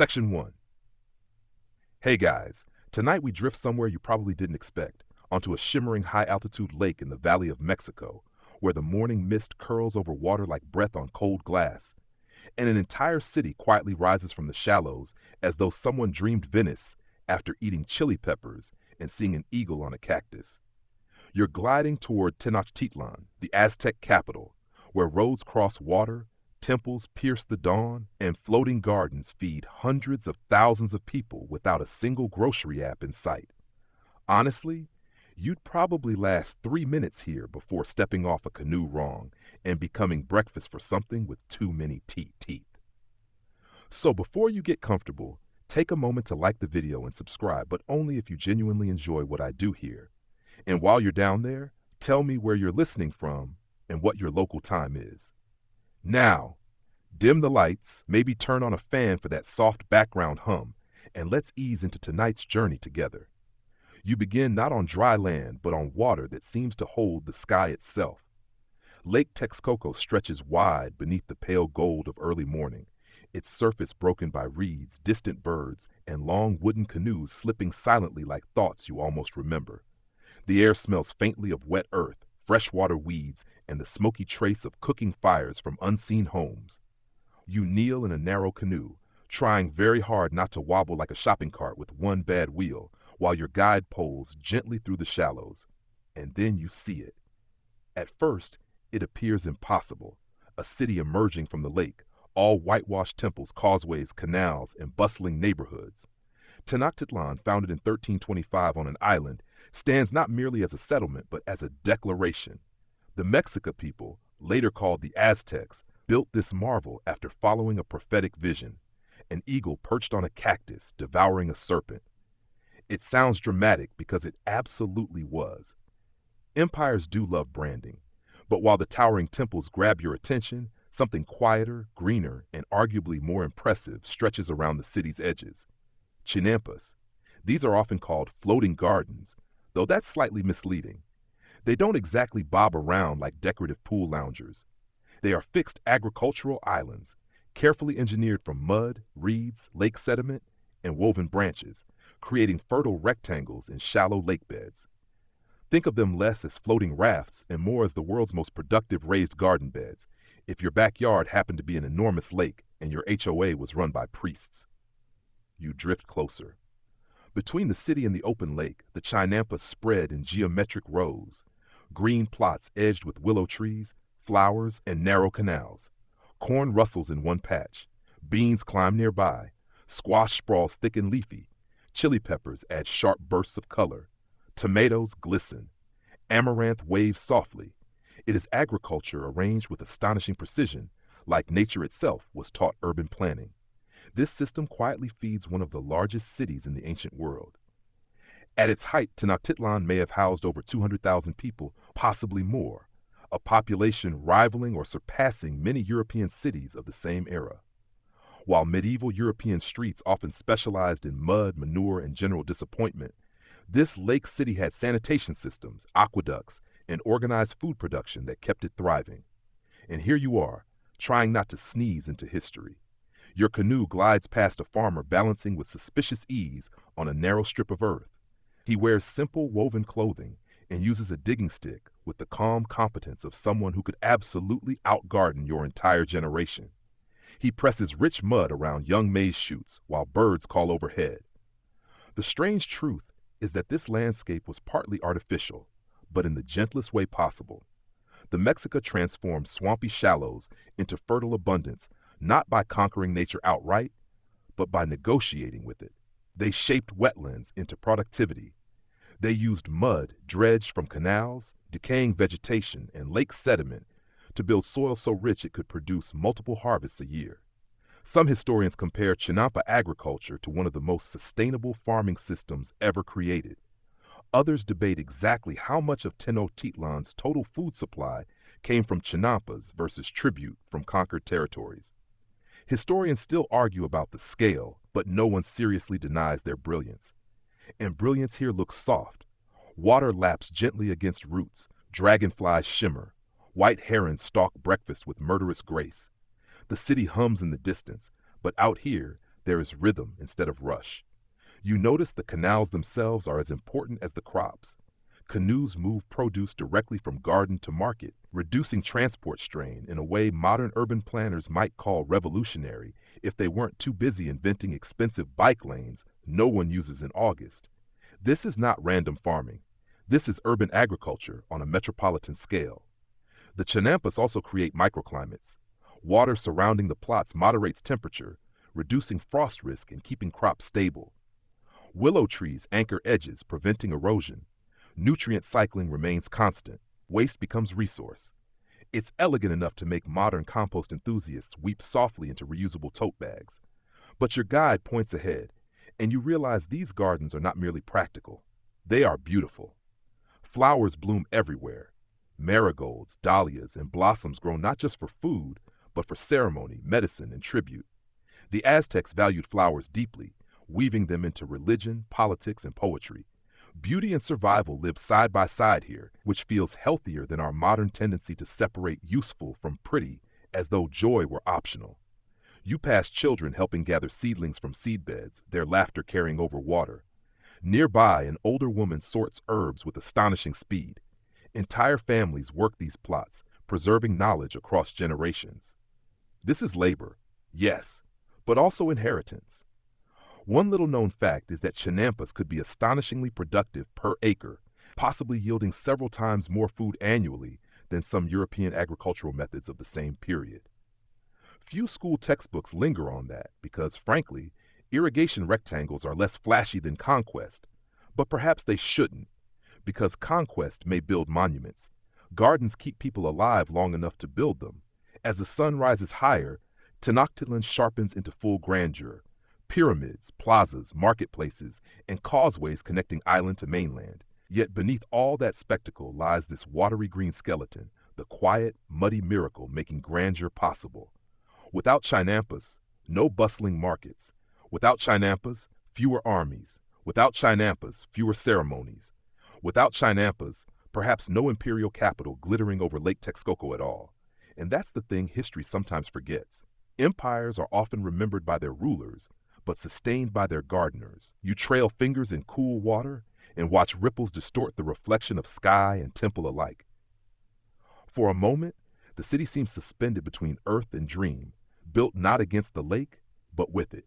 Section 1. Hey guys, tonight we drift somewhere you probably didn't expect, onto a shimmering high-altitude lake in the Valley of Mexico, where the morning mist curls over water like breath on cold glass, and an entire city quietly rises from the shallows as though someone dreamed Venice after eating chili peppers and seeing an eagle on a cactus. You're gliding toward Tenochtitlan, the Aztec capital, where roads cross water, temples pierce the dawn, and floating gardens feed hundreds of thousands of people without a single grocery app in sight. Honestly, you'd probably last 3 minutes here before stepping off a canoe wrong and becoming breakfast for something with too many teeth. So before you get comfortable, take a moment to like the video and subscribe, but only if you genuinely enjoy what I do here. And while you're down there, tell me where you're listening from and what your local time is. Now, dim the lights, maybe turn on a fan for that soft background hum, and let's ease into tonight's journey together. You begin not on dry land, but on water that seems to hold the sky itself. Lake Texcoco stretches wide beneath the pale gold of early morning, its surface broken by reeds, distant birds, and long wooden canoes slipping silently like thoughts you almost remember. The air smells faintly of wet earth, freshwater weeds, and the smoky trace of cooking fires from unseen homes. You kneel in a narrow canoe, trying very hard not to wobble like a shopping cart with one bad wheel, while your guide pulls gently through the shallows. And then you see it. At first, it appears impossible, a city emerging from the lake, all whitewashed temples, causeways, canals, and bustling neighborhoods. Tenochtitlan, founded in 1325 on an island, stands not merely as a settlement, but as a declaration. The Mexica people, later called the Aztecs, built this marvel after following a prophetic vision, an eagle perched on a cactus devouring a serpent. It sounds dramatic because it absolutely was. Empires do love branding, but while the towering temples grab your attention, something quieter, greener, and arguably more impressive stretches around the city's edges. Chinampas. These are often called floating gardens, though that's slightly misleading. They don't exactly bob around like decorative pool loungers. They are fixed agricultural islands, carefully engineered from mud, reeds, lake sediment, and woven branches, creating fertile rectangles in shallow lake beds. Think of them less as floating rafts and more as the world's most productive raised garden beds, if your backyard happened to be an enormous lake and your HOA was run by priests. You drift closer. Between the city and the open lake, the chinampas spread in geometric rows, green plots edged with willow trees, flowers, and narrow canals. Corn rustles in one patch, beans climb nearby, squash sprawls thick and leafy, chili peppers add sharp bursts of color, tomatoes glisten, amaranth waves softly. It is agriculture arranged with astonishing precision, like nature itself was taught urban planning. This system quietly feeds one of the largest cities in the ancient world. At its height, Tenochtitlan may have housed over 200,000 people, possibly more, a population rivaling or surpassing many European cities of the same era. While medieval European streets often specialized in mud, manure, and general disappointment, this lake city had sanitation systems, aqueducts, and organized food production that kept it thriving. And here you are, trying not to sneeze into history. Your canoe glides past a farmer balancing with suspicious ease on a narrow strip of earth. He wears simple woven clothing and uses a digging stick with the calm competence of someone who could absolutely outgarden your entire generation. He presses rich mud around young maize shoots while birds call overhead. The strange truth is that this landscape was partly artificial, but in the gentlest way possible. The Mexica transformed swampy shallows into fertile abundance, not by conquering nature outright, but by negotiating with it. They shaped wetlands into productivity. They used mud dredged from canals, decaying vegetation, and lake sediment to build soil so rich it could produce multiple harvests a year. Some historians compare chinampa agriculture to one of the most sustainable farming systems ever created. Others debate exactly how much of Tenochtitlan's total food supply came from chinampas versus tribute from conquered territories. Historians still argue about the scale, but no one seriously denies their brilliance. And brilliance here looks soft. Water laps gently against roots, dragonflies shimmer, white herons stalk breakfast with murderous grace. The city hums in the distance, but out here, there is rhythm instead of rush. You notice the canals themselves are as important as the crops. Canoes move produce directly from garden to market, reducing transport strain in a way modern urban planners might call revolutionary if they weren't too busy inventing expensive bike lanes no one uses in August. This is not random farming. This is urban agriculture on a metropolitan scale. The chinampas also create microclimates. Water surrounding the plots moderates temperature, reducing frost risk and keeping crops stable. Willow trees anchor edges, preventing erosion. Nutrient cycling remains constant. Waste becomes resource. It's elegant enough to make modern compost enthusiasts weep softly into reusable tote bags. But your guide points ahead, and you realize these gardens are not merely practical. They are beautiful. Flowers bloom everywhere. Marigolds, dahlias, and blossoms grow not just for food, but for ceremony, medicine, and tribute. The Aztecs valued flowers deeply, weaving them into religion, politics, and poetry. Beauty and survival live side by side here, which feels healthier than our modern tendency to separate useful from pretty, as though joy were optional. You pass children helping gather seedlings from seedbeds, their laughter carrying over water. Nearby, an older woman sorts herbs with astonishing speed. Entire families work these plots, preserving knowledge across generations. This is labor, yes, but also inheritance. One little known fact is that chinampas could be astonishingly productive per acre, possibly yielding several times more food annually than some European agricultural methods of the same period. Few school textbooks linger on that because, frankly, irrigation rectangles are less flashy than conquest, but perhaps they shouldn't, because conquest may build monuments. Gardens keep people alive long enough to build them. As the sun rises higher, Tenochtitlan sharpens into full grandeur. Pyramids, plazas, marketplaces, and causeways connecting island to mainland. Yet beneath all that spectacle lies this watery green skeleton, the quiet, muddy miracle making grandeur possible. Without chinampas, no bustling markets. Without chinampas, fewer armies. Without chinampas, fewer ceremonies. Without chinampas, perhaps no imperial capital glittering over Lake Texcoco at all. And that's the thing history sometimes forgets. Empires are often remembered by their rulers, but sustained by their gardeners. You trail fingers in cool water and watch ripples distort the reflection of sky and temple alike. For a moment, the city seems suspended between earth and dream, built not against the lake, but with it.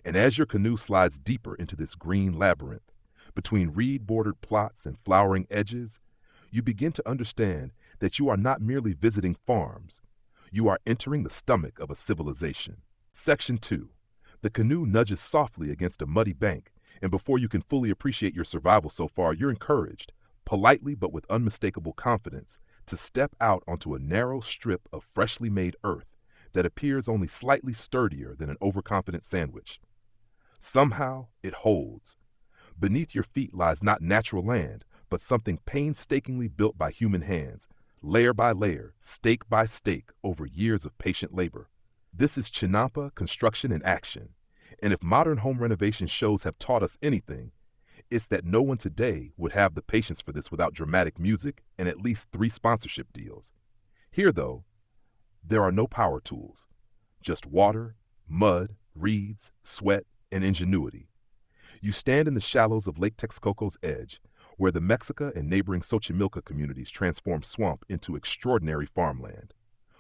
And as your canoe slides deeper into this green labyrinth, between reed-bordered plots and flowering edges, you begin to understand that you are not merely visiting farms. You are entering the stomach of a civilization. Section 2. The canoe nudges softly against a muddy bank, and before you can fully appreciate your survival so far, you're encouraged, politely but with unmistakable confidence, to step out onto a narrow strip of freshly made earth that appears only slightly sturdier than an overconfident sandwich. Somehow, it holds. Beneath your feet lies not natural land, but something painstakingly built by human hands, layer by layer, stake by stake, over years of patient labor. This is chinampa construction in action. And if modern home renovation shows have taught us anything, it's that no one today would have the patience for this without dramatic music and at least 3 sponsorship deals. Here, though, there are no power tools, just water, mud, reeds, sweat, and ingenuity. You stand in the shallows of Lake Texcoco's edge, where the Mexica and neighboring Xochimilco communities transform swamp into extraordinary farmland.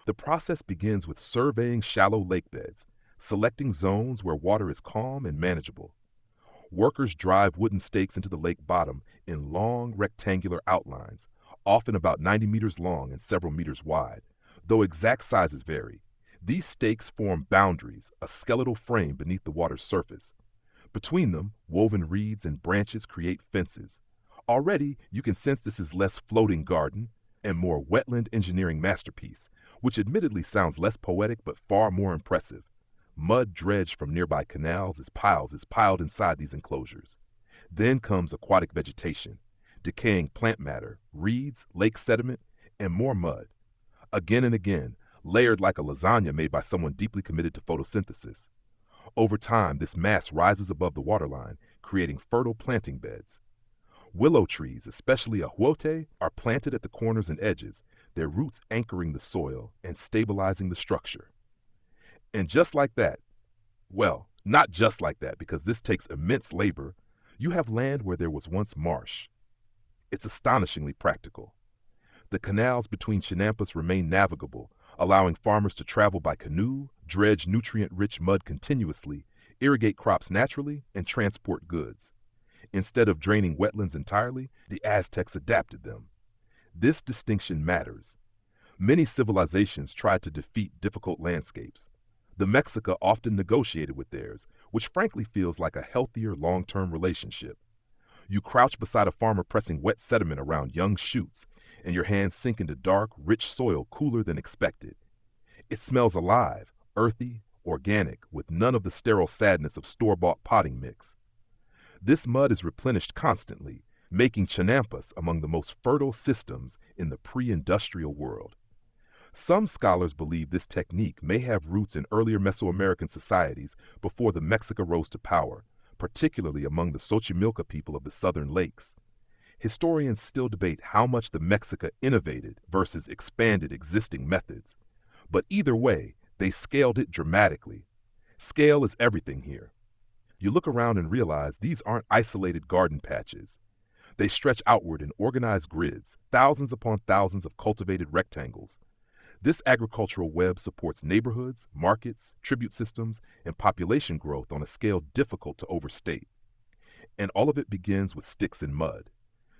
The process begins with surveying shallow lake beds, selecting zones where water is calm and manageable. Workers drive wooden stakes into the lake bottom in long rectangular outlines, often about 90 meters long and several meters wide, though exact sizes vary. These stakes form boundaries, a skeletal frame beneath the water's surface. Between them, woven reeds and branches create fences. Already, you can sense this is less floating garden and more wetland engineering masterpiece, which admittedly sounds less poetic but far more impressive. Mud dredged from nearby canals is piled inside these enclosures. Then comes aquatic vegetation, decaying plant matter, reeds, lake sediment, and more mud. Again and again, layered like a lasagna made by someone deeply committed to photosynthesis. Over time, this mass rises above the waterline, creating fertile planting beds. Willow trees, especially a huote, are planted at the corners and edges, their roots anchoring the soil and stabilizing the structure. And just like that, well, Not just like that, because this takes immense labor. You have land where there was once marsh. It's astonishingly practical. The canals between chinampas remain navigable, allowing farmers to travel by canoe, dredge nutrient-rich mud continuously, irrigate crops naturally, and transport goods. Instead of draining wetlands entirely, the Aztecs adapted them. This distinction matters. Many civilizations tried to defeat difficult landscapes. The Mexica often negotiated with theirs, which frankly feels like a healthier long-term relationship. You crouch beside a farmer pressing wet sediment around young shoots, and your hands sink into dark, rich soil cooler than expected. It smells alive, earthy, organic, with none of the sterile sadness of store-bought potting mix. This mud is replenished constantly, making chinampas among the most fertile systems in the pre-industrial world. Some scholars believe this technique may have roots in earlier Mesoamerican societies before the Mexica rose to power, particularly among the Xochimilco people of the southern lakes. Historians still debate how much the Mexica innovated versus expanded existing methods. But either way, they scaled it dramatically. Scale is everything here. You look around and realize these aren't isolated garden patches. They stretch outward in organized grids, thousands upon thousands of cultivated rectangles. This agricultural web supports neighborhoods, markets, tribute systems, and population growth on a scale difficult to overstate. And all of it begins with sticks and mud.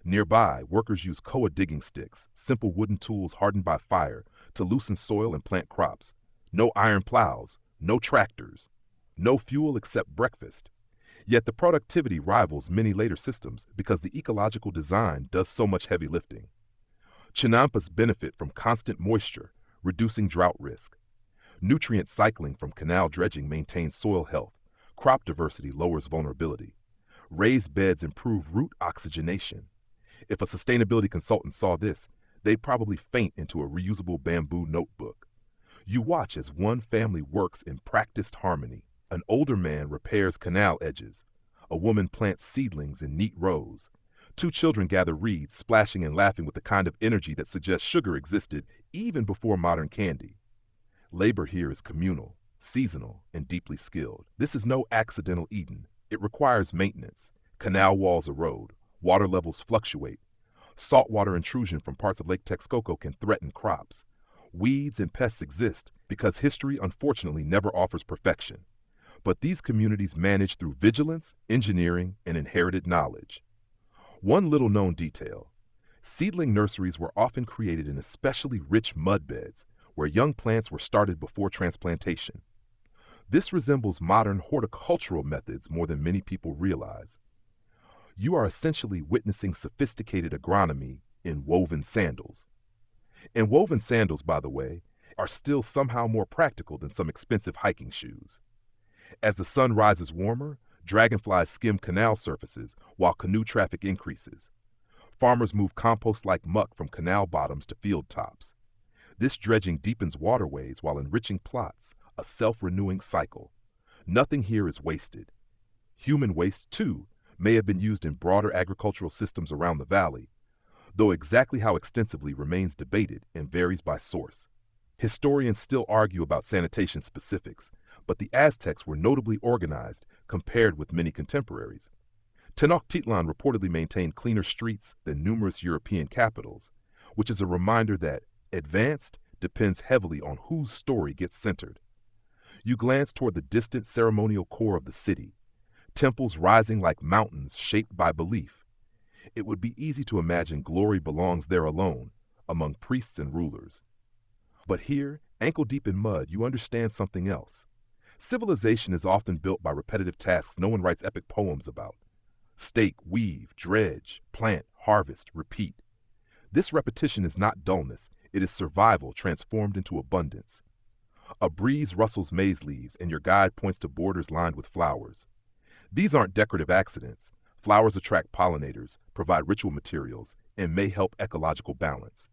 Nearby, workers use koa digging sticks, simple wooden tools hardened by fire, to loosen soil and plant crops. No iron plows, no tractors, no fuel except breakfast. Yet the productivity rivals many later systems because the ecological design does so much heavy lifting. Chinampas benefit from constant moisture, reducing drought risk. Nutrient cycling from canal dredging maintains soil health. Crop diversity lowers vulnerability. Raised beds improve root oxygenation. If a sustainability consultant saw this, they'd probably faint into a reusable bamboo notebook. You watch as one family works in practiced harmony. An older man repairs canal edges. A woman plants seedlings in neat rows. Two children gather reeds, splashing and laughing with the kind of energy that suggests sugar existed even before modern candy. Labor here is communal, seasonal, and deeply skilled. This is no accidental Eden. It requires maintenance. Canal walls erode. Water levels fluctuate. Saltwater intrusion from parts of Lake Texcoco can threaten crops. Weeds and pests exist because history unfortunately never offers perfection. But these communities manage through vigilance, engineering, and inherited knowledge. One little-known detail. Seedling nurseries were often created in especially rich mud beds, where young plants were started before transplantation. This resembles modern horticultural methods more than many people realize. You are essentially witnessing sophisticated agronomy in woven sandals. And woven sandals, by the way, are still somehow more practical than some expensive hiking shoes. As the sun rises warmer, dragonflies skim canal surfaces while canoe traffic increases. Farmers move compost-like muck from canal bottoms to field tops. This dredging deepens waterways while enriching plots, a self-renewing cycle. Nothing here is wasted. Human waste, too, may have been used in broader agricultural systems around the valley, though exactly how extensively remains debated and varies by source. Historians still argue about sanitation specifics, but the Aztecs were notably organized compared with many contemporaries. Tenochtitlan reportedly maintained cleaner streets than numerous European capitals, which is a reminder that advanced depends heavily on whose story gets centered. You glance toward the distant ceremonial core of the city, temples rising like mountains shaped by belief. It would be easy to imagine glory belongs there alone, among priests and rulers. But here, ankle-deep in mud, you understand something else. Civilization is often built by repetitive tasks no one writes epic poems about. Stake, weave, dredge, plant, harvest, repeat. This repetition is not dullness, it is survival transformed into abundance. A breeze rustles maize leaves and your guide points to borders lined with flowers. These aren't decorative accidents. Flowers attract pollinators, provide ritual materials, and may help ecological balance.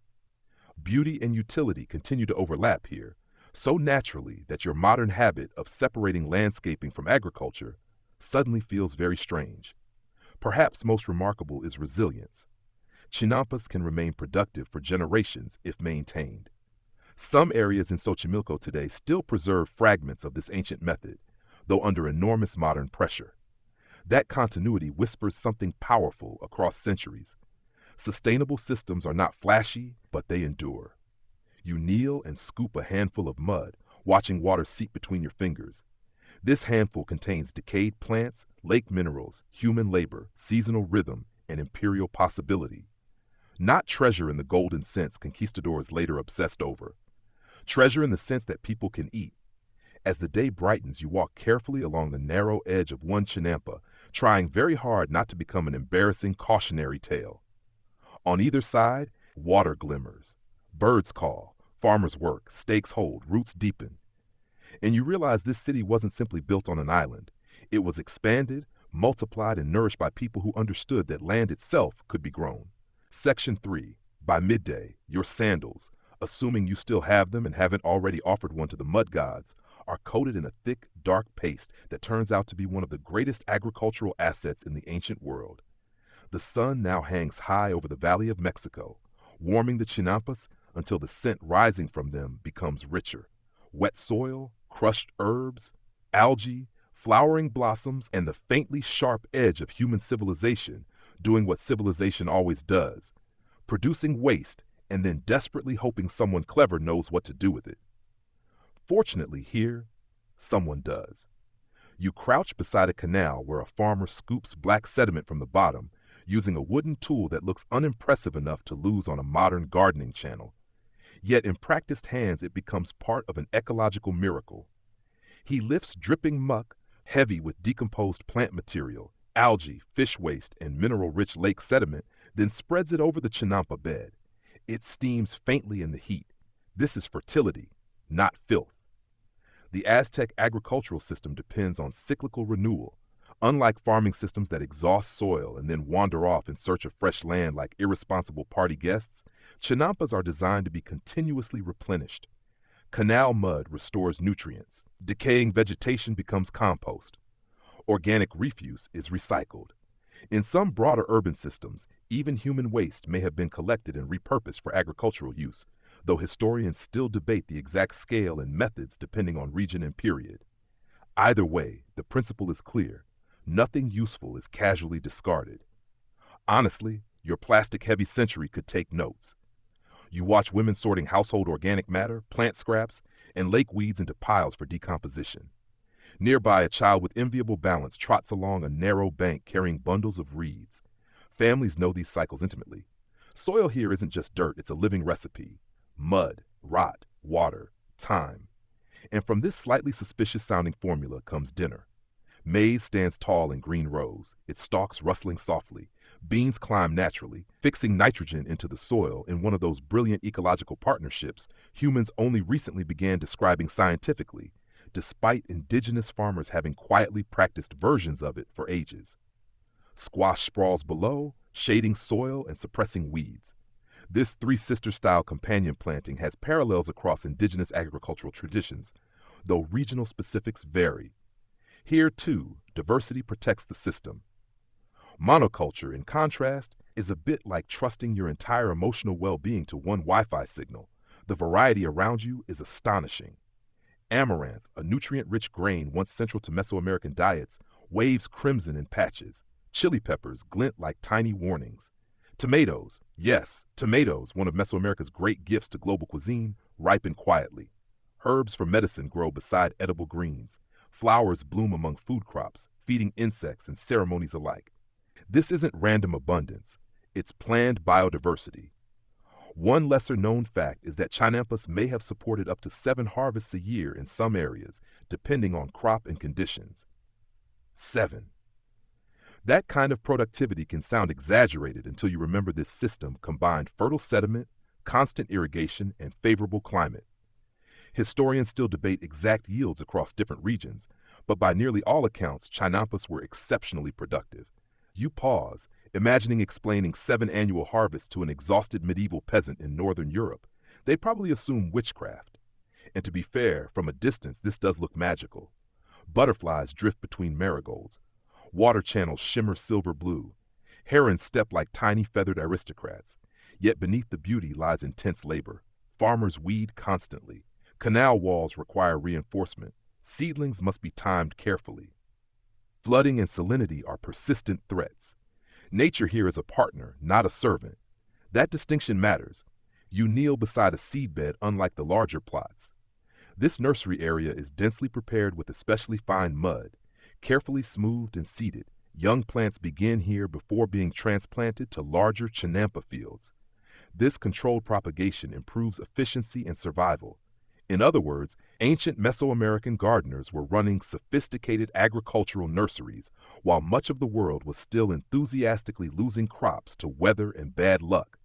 Beauty and utility continue to overlap here, so naturally that your modern habit of separating landscaping from agriculture suddenly feels very strange. Perhaps most remarkable is resilience. Chinampas can remain productive for generations if maintained. Some areas in Xochimilco today still preserve fragments of this ancient method, though under enormous modern pressure. That continuity whispers something powerful across centuries. Sustainable systems are not flashy, but they endure. You kneel and scoop a handful of mud, watching water seep between your fingers. This handful contains decayed plants, lake minerals, human labor, seasonal rhythm, and imperial possibility. Not treasure in the golden sense conquistadors later obsessed over. Treasure in the sense that people can eat. As the day brightens, you walk carefully along the narrow edge of one chinampa, trying very hard not to become an embarrassing cautionary tale. On either side, water glimmers. Birds call, farmers work, stakes hold, roots deepen. And you realize this city wasn't simply built on an island. It was expanded, multiplied, and nourished by people who understood that land itself could be grown. Section 3. By midday, your sandals, assuming you still have them and haven't already offered one to the mud gods, are coated in a thick, dark paste that turns out to be one of the greatest agricultural assets in the ancient world. The sun now hangs high over the Valley of Mexico, warming the chinampas until the scent rising from them becomes richer. Wet soil, crushed herbs, algae, flowering blossoms, and the faintly sharp edge of human civilization doing what civilization always does, producing waste and then desperately hoping someone clever knows what to do with it. Fortunately here, someone does. You crouch beside a canal where a farmer scoops black sediment from the bottom using a wooden tool that looks unimpressive enough to lose on a modern gardening channel. Yet in practiced hands it becomes part of an ecological miracle. He lifts dripping muck, heavy with decomposed plant material, algae, fish waste, and mineral-rich lake sediment, then spreads it over the chinampa bed. It steams faintly in the heat. This is fertility, not filth. The Aztec agricultural system depends on cyclical renewal. Unlike farming systems that exhaust soil and then wander off in search of fresh land like irresponsible party guests, chinampas are designed to be continuously replenished. Canal mud restores nutrients. Decaying vegetation becomes compost. Organic refuse is recycled. In some broader urban systems, even human waste may have been collected and repurposed for agricultural use, though historians still debate the exact scale and methods depending on region and period. Either way, the principle is clear. Nothing useful is casually discarded. Honestly, your plastic-heavy century could take notes. You watch women sorting household organic matter, plant scraps, and lake weeds into piles for decomposition. Nearby, a child with enviable balance trots along a narrow bank carrying bundles of reeds. Families know these cycles intimately. Soil here isn't just dirt, it's a living recipe. Mud, rot, water, time. And from this slightly suspicious-sounding formula comes dinner. Maize stands tall in green rows, its stalks rustling softly. Beans climb naturally, fixing nitrogen into the soil in one of those brilliant ecological partnerships humans only recently began describing scientifically, despite indigenous farmers having quietly practiced versions of it for ages. Squash sprawls below, shading soil and suppressing weeds. This three-sister-style companion planting has parallels across indigenous agricultural traditions, though regional specifics vary. Here, too, diversity protects the system. Monoculture, in contrast, is a bit like trusting your entire emotional well-being to one Wi-Fi signal. The variety around you is astonishing. Amaranth, a nutrient-rich grain once central to Mesoamerican diets, waves crimson in patches. Chili peppers glint like tiny warnings. Tomatoes, yes, tomatoes, one of Mesoamerica's great gifts to global cuisine, ripen quietly. Herbs for medicine grow beside edible greens. Flowers bloom among food crops, feeding insects and ceremonies alike. This isn't random abundance, it's planned biodiversity. One lesser-known fact is that chinampas may have supported up to 7 harvests a year in some areas, depending on crop and conditions. 7. That kind of productivity can sound exaggerated until you remember this system combined fertile sediment, constant irrigation, and favorable climate. Historians still debate exact yields across different regions, but by nearly all accounts, chinampas were exceptionally productive. You pause, imagining explaining 7 annual harvests to an exhausted medieval peasant in northern Europe. They'd probably assume witchcraft. And to be fair, from a distance, this does look magical. Butterflies drift between marigolds. Water channels shimmer silver blue. Herons step like tiny feathered aristocrats. Yet beneath the beauty lies intense labor. Farmers weed constantly. Canal walls require reinforcement. Seedlings must be timed carefully. Flooding and salinity are persistent threats. Nature here is a partner, not a servant. That distinction matters. You kneel beside a seedbed unlike the larger plots. This nursery area is densely prepared with especially fine mud, carefully smoothed and seeded. Young plants begin here before being transplanted to larger chinampa fields. This controlled propagation improves efficiency and survival. In other words, ancient Mesoamerican gardeners were running sophisticated agricultural nurseries while much of the world was still enthusiastically losing crops to weather and bad luck.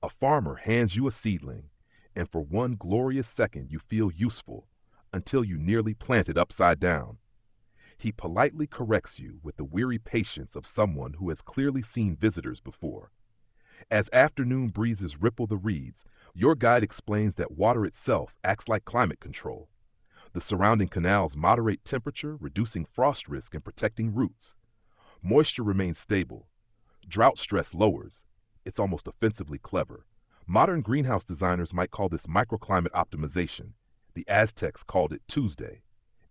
A farmer hands you a seedling, and for one glorious second you feel useful, until you nearly plant it upside down. He politely corrects you with the weary patience of someone who has clearly seen visitors before. As afternoon breezes ripple the reeds, your guide explains that water itself acts like climate control. The surrounding canals moderate temperature, reducing frost risk and protecting roots. Moisture remains stable. Drought stress lowers. It's almost offensively clever. Modern greenhouse designers might call this microclimate optimization. The Aztecs called it Tuesday.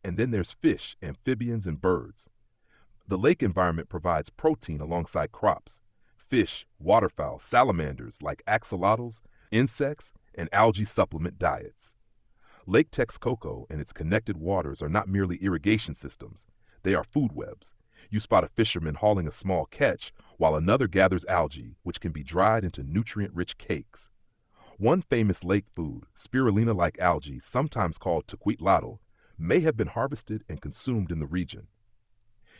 And then there's fish, amphibians, and birds. The lake environment provides protein alongside crops. Fish, waterfowl, salamanders like axolotls, insects, and algae supplement diets. Lake Texcoco and its connected waters are not merely irrigation systems. They are food webs. You spot a fisherman hauling a small catch while another gathers algae, which can be dried into nutrient-rich cakes. One famous lake food, spirulina-like algae, sometimes called tequitlatl, may have been harvested and consumed in the region.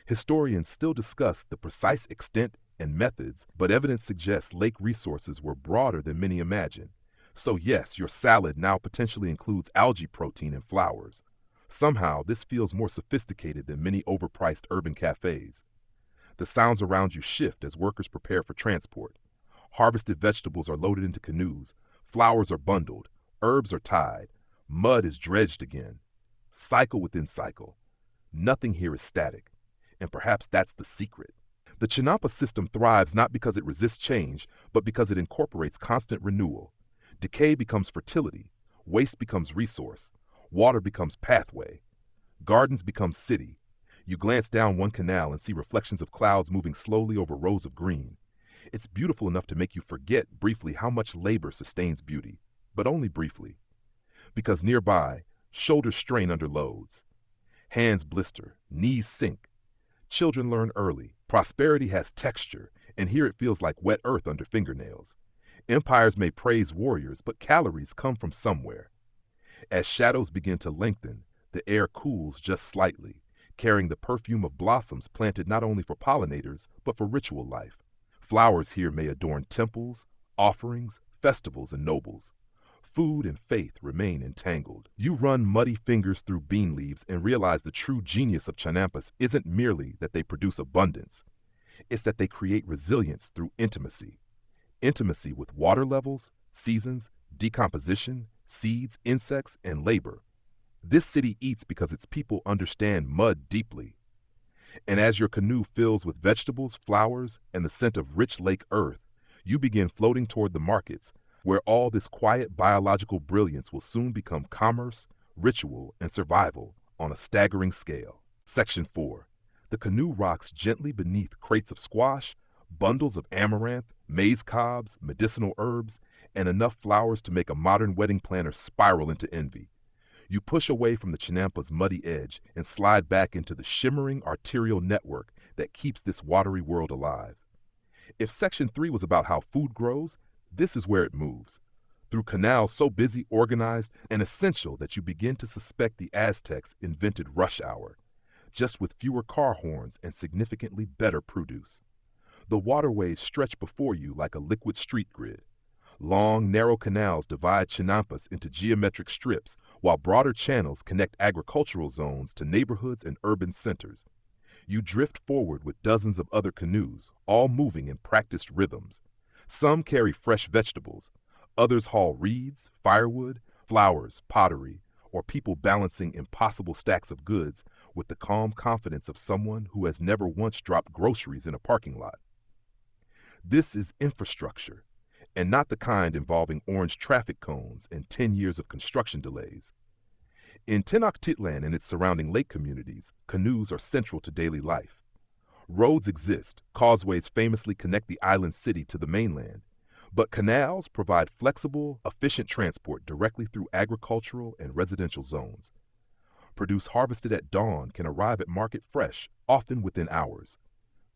Historians still discuss the precise extent and methods, but evidence suggests lake resources were broader than many imagine. So yes, your salad now potentially includes algae protein and flowers. Somehow, this feels more sophisticated than many overpriced urban cafes. The sounds around you shift as workers prepare for transport. Harvested vegetables are loaded into canoes, flowers are bundled, herbs are tied, mud is dredged again. Cycle within cycle. Nothing here is static, and perhaps that's the secret. The chinampa system thrives not because it resists change, but because it incorporates constant renewal. Decay becomes fertility, waste becomes resource, water becomes pathway, gardens become city. You glance down one canal and see reflections of clouds moving slowly over rows of green. It's beautiful enough to make you forget briefly how much labor sustains beauty, but only briefly. Because nearby, shoulders strain under loads. Hands blister, knees sink. Children learn early. Prosperity has texture, and here it feels like wet earth under fingernails. Empires may praise warriors, but calories come from somewhere. As shadows begin to lengthen, the air cools just slightly, carrying the perfume of blossoms planted not only for pollinators, but for ritual life. Flowers here may adorn temples, offerings, festivals, and nobles. Food and faith remain entangled. You run muddy fingers through bean leaves and realize the true genius of chinampas isn't merely that they produce abundance. It's that they create resilience through intimacy. Intimacy with water levels, seasons, decomposition, seeds, insects, and labor. This city eats because its people understand mud deeply. And as your canoe fills with vegetables, flowers, and the scent of rich lake earth, you begin floating toward the markets, where all this quiet biological brilliance will soon become commerce, ritual, and survival on a staggering scale. Section 4. The canoe rocks gently beneath crates of squash, bundles of amaranth, maize cobs, medicinal herbs, and enough flowers to make a modern wedding planner spiral into envy. You push away from the chinampa's muddy edge and slide back into the shimmering arterial network that keeps this watery world alive. If Section 3 was about how food grows, this is where it moves. Through canals so busy, organized, and essential that you begin to suspect the Aztecs invented rush hour, just with fewer car horns and significantly better produce. The waterways stretch before you like a liquid street grid. Long, narrow canals divide chinampas into geometric strips, while broader channels connect agricultural zones to neighborhoods and urban centers. You drift forward with dozens of other canoes, all moving in practiced rhythms. Some carry fresh vegetables, others haul reeds, firewood, flowers, pottery, or people balancing impossible stacks of goods with the calm confidence of someone who has never once dropped groceries in a parking lot. This is infrastructure, and not the kind involving orange traffic cones and 10 years of construction delays. In Tenochtitlan and its surrounding lake communities, canoes are central to daily life. Roads exist, causeways famously connect the island city to the mainland, but canals provide flexible, efficient transport directly through agricultural and residential zones. Produce harvested at dawn can arrive at market fresh, often within hours.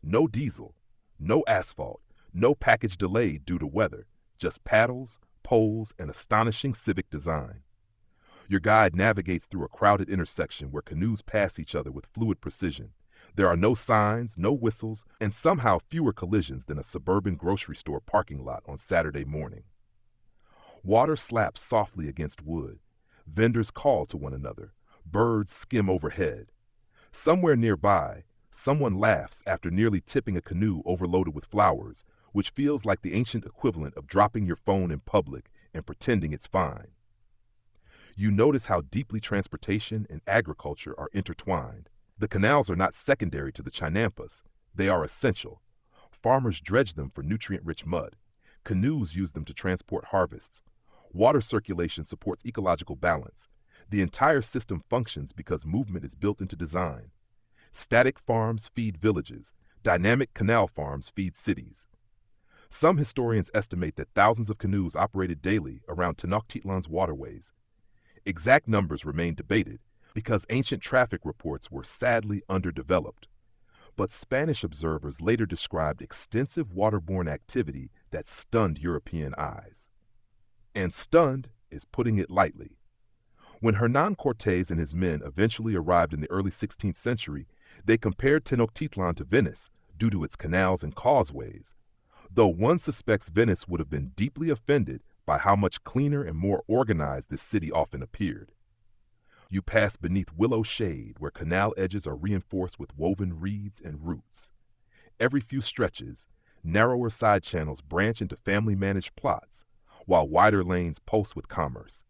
No diesel, no asphalt, no package delayed due to weather, just paddles, poles, and astonishing civic design. Your guide navigates through a crowded intersection where canoes pass each other with fluid precision. There are no signs, no whistles, and somehow fewer collisions than a suburban grocery store parking lot on Saturday morning. Water slaps softly against wood. Vendors call to one another. Birds skim overhead. Somewhere nearby, someone laughs after nearly tipping a canoe overloaded with flowers, which feels like the ancient equivalent of dropping your phone in public and pretending it's fine. You notice how deeply transportation and agriculture are intertwined. The canals are not secondary to the chinampas. They are essential. Farmers dredge them for nutrient-rich mud. Canoes use them to transport harvests. Water circulation supports ecological balance. The entire system functions because movement is built into design. Static farms feed villages. Dynamic canal farms feed cities. Some historians estimate that thousands of canoes operated daily around Tenochtitlan's waterways. Exact numbers remain debated because ancient traffic reports were sadly underdeveloped. But Spanish observers later described extensive waterborne activity that stunned European eyes. And stunned is putting it lightly. When Hernán Cortés and his men eventually arrived in the early 16th century, they compared Tenochtitlan to Venice due to its canals and causeways, though one suspects Venice would have been deeply offended by how much cleaner and more organized this city often appeared. You pass beneath willow shade where canal edges are reinforced with woven reeds and roots. Every few stretches, narrower side channels branch into family-managed plots, while wider lanes pulse with commerce.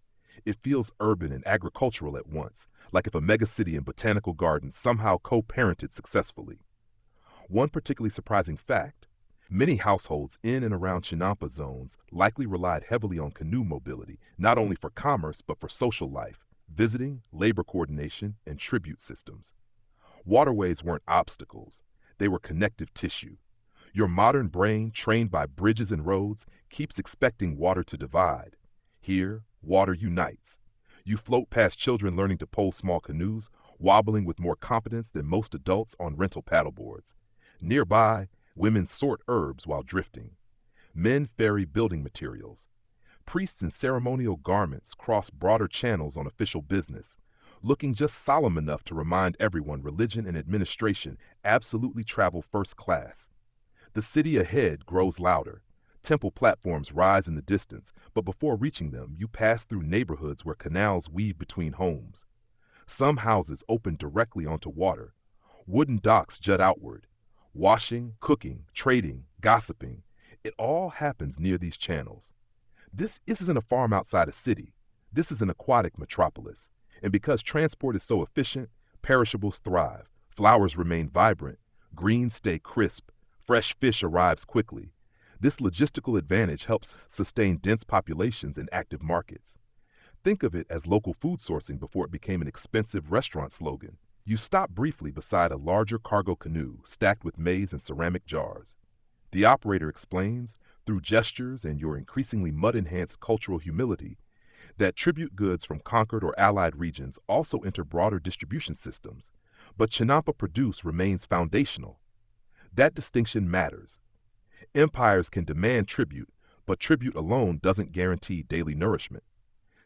It feels urban and agricultural at once, like if a megacity and botanical garden somehow co-parented successfully. One particularly surprising fact: many households in and around Chinampa zones likely relied heavily on canoe mobility, not only for commerce but for social life, visiting, labor coordination, and tribute systems. Waterways weren't obstacles, they were connective tissue. Your modern brain, trained by bridges and roads, keeps expecting water to divide. Here, water unites. You float past children learning to pole small canoes, wobbling with more competence than most adults on rental paddleboards. Nearby, women sort herbs while drifting. Men ferry building materials. Priests in ceremonial garments cross broader channels on official business, looking just solemn enough to remind everyone religion and administration absolutely travel first class. The city ahead grows louder. Temple platforms rise in the distance, but before reaching them, you pass through neighborhoods where canals weave between homes. Some houses open directly onto water. Wooden docks jut outward. Washing, cooking, trading, gossiping, it all happens near these channels. This isn't a farm outside a city. This is an aquatic metropolis. And because transport is so efficient, perishables thrive, flowers remain vibrant, greens stay crisp, fresh fish arrives quickly. This logistical advantage helps sustain dense populations and active markets. Think of it as local food sourcing before it became an expensive restaurant slogan. You stop briefly beside a larger cargo canoe stacked with maize and ceramic jars. The operator explains, through gestures and your increasingly mud-enhanced cultural humility, that tribute goods from conquered or allied regions also enter broader distribution systems, but Chinampa produce remains foundational. That distinction matters. Empires can demand tribute, but tribute alone doesn't guarantee daily nourishment.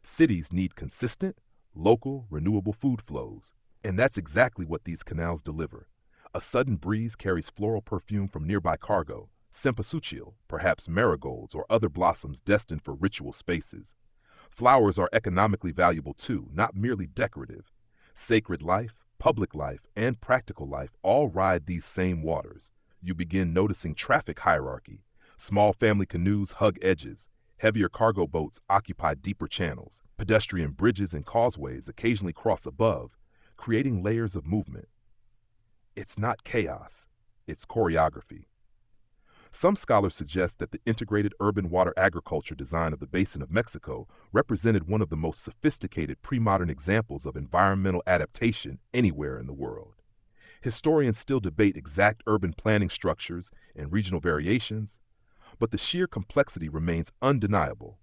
Cities need consistent, local, renewable food flows, and that's exactly what these canals deliver. A sudden breeze carries floral perfume from nearby cargo, cempasúchil, perhaps marigolds or other blossoms destined for ritual spaces. Flowers are economically valuable too, not merely decorative. Sacred life, public life, and practical life all ride these same waters. You begin noticing traffic hierarchy. Small family canoes hug edges. Heavier cargo boats occupy deeper channels. Pedestrian bridges and causeways occasionally cross above, creating layers of movement. It's not chaos, it's choreography. Some scholars suggest that the integrated urban water agriculture design of the basin of Mexico represented one of the most sophisticated pre-modern examples of environmental adaptation anywhere in the world. Historians still debate exact urban planning structures and regional variations, but the sheer complexity remains undeniable.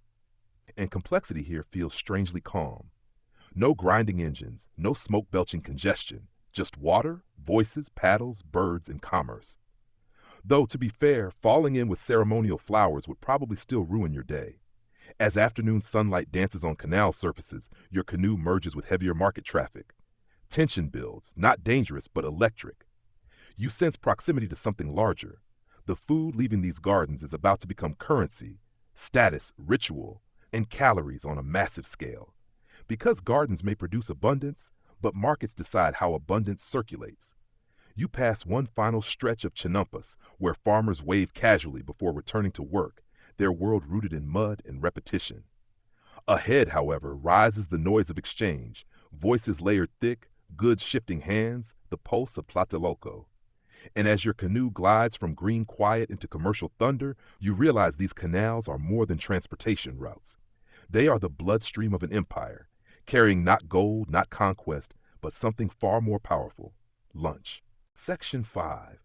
And complexity here feels strangely calm. No grinding engines, no smoke-belching congestion, just water, voices, paddles, birds, and commerce. Though, to be fair, falling in with ceremonial flowers would probably still ruin your day. As afternoon sunlight dances on canal surfaces, your canoe merges with heavier market traffic. Tension builds, not dangerous, but electric. You sense proximity to something larger. The food leaving these gardens is about to become currency, status, ritual, and calories on a massive scale. Because gardens may produce abundance, but markets decide how abundance circulates. You pass one final stretch of chinampas, where farmers wave casually before returning to work, their world rooted in mud and repetition. Ahead, however, rises the noise of exchange, voices layered thick, goods shifting hands, the pulse of Tlatelolco. And as your canoe glides from green quiet into commercial thunder, you realize these canals are more than transportation routes. They are the bloodstream of an empire, carrying not gold, not conquest, but something far more powerful: lunch. Section 5.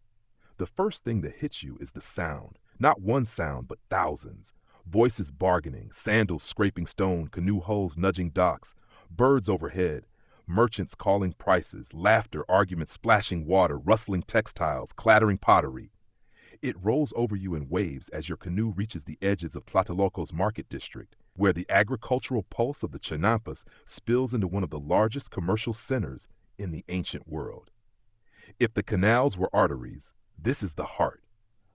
The first thing that hits you is the sound. Not one sound, but thousands. Voices bargaining, sandals scraping stone, canoe hulls nudging docks, birds overhead, merchants calling prices, laughter, arguments splashing water, rustling textiles, clattering pottery. It rolls over you in waves as your canoe reaches the edges of Tlatelolco's market district, where the agricultural pulse of the chinampas spills into one of the largest commercial centers in the ancient world. If the canals were arteries, this is the heart.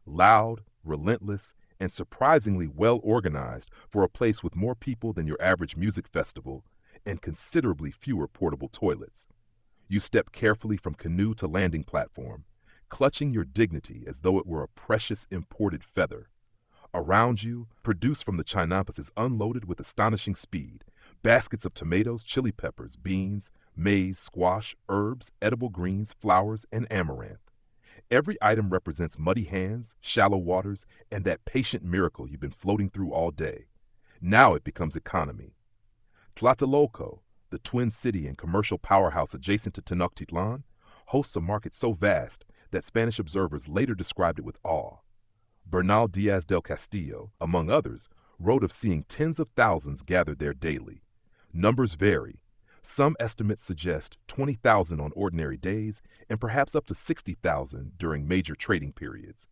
Loud, relentless, and surprisingly well organized for a place with more people than your average music festival and considerably fewer portable toilets. You step carefully from canoe to landing platform, clutching your dignity as though it were a precious imported feather. Around you, produce from the chinampas is unloaded with astonishing speed. Baskets of tomatoes, chili peppers, beans, maize, squash, herbs, edible greens, flowers, and amaranth. Every item represents muddy hands, shallow waters, and that patient miracle you've been floating through all day. Now it becomes economy. Tlatelolco, the twin city and commercial powerhouse adjacent to Tenochtitlan, hosts a market so vast that Spanish observers later described it with awe. Bernal Diaz del Castillo, among others, wrote of seeing tens of thousands gathered there daily. Numbers vary. Some estimates suggest 20,000 on ordinary days and perhaps up to 60,000 during major trading periods.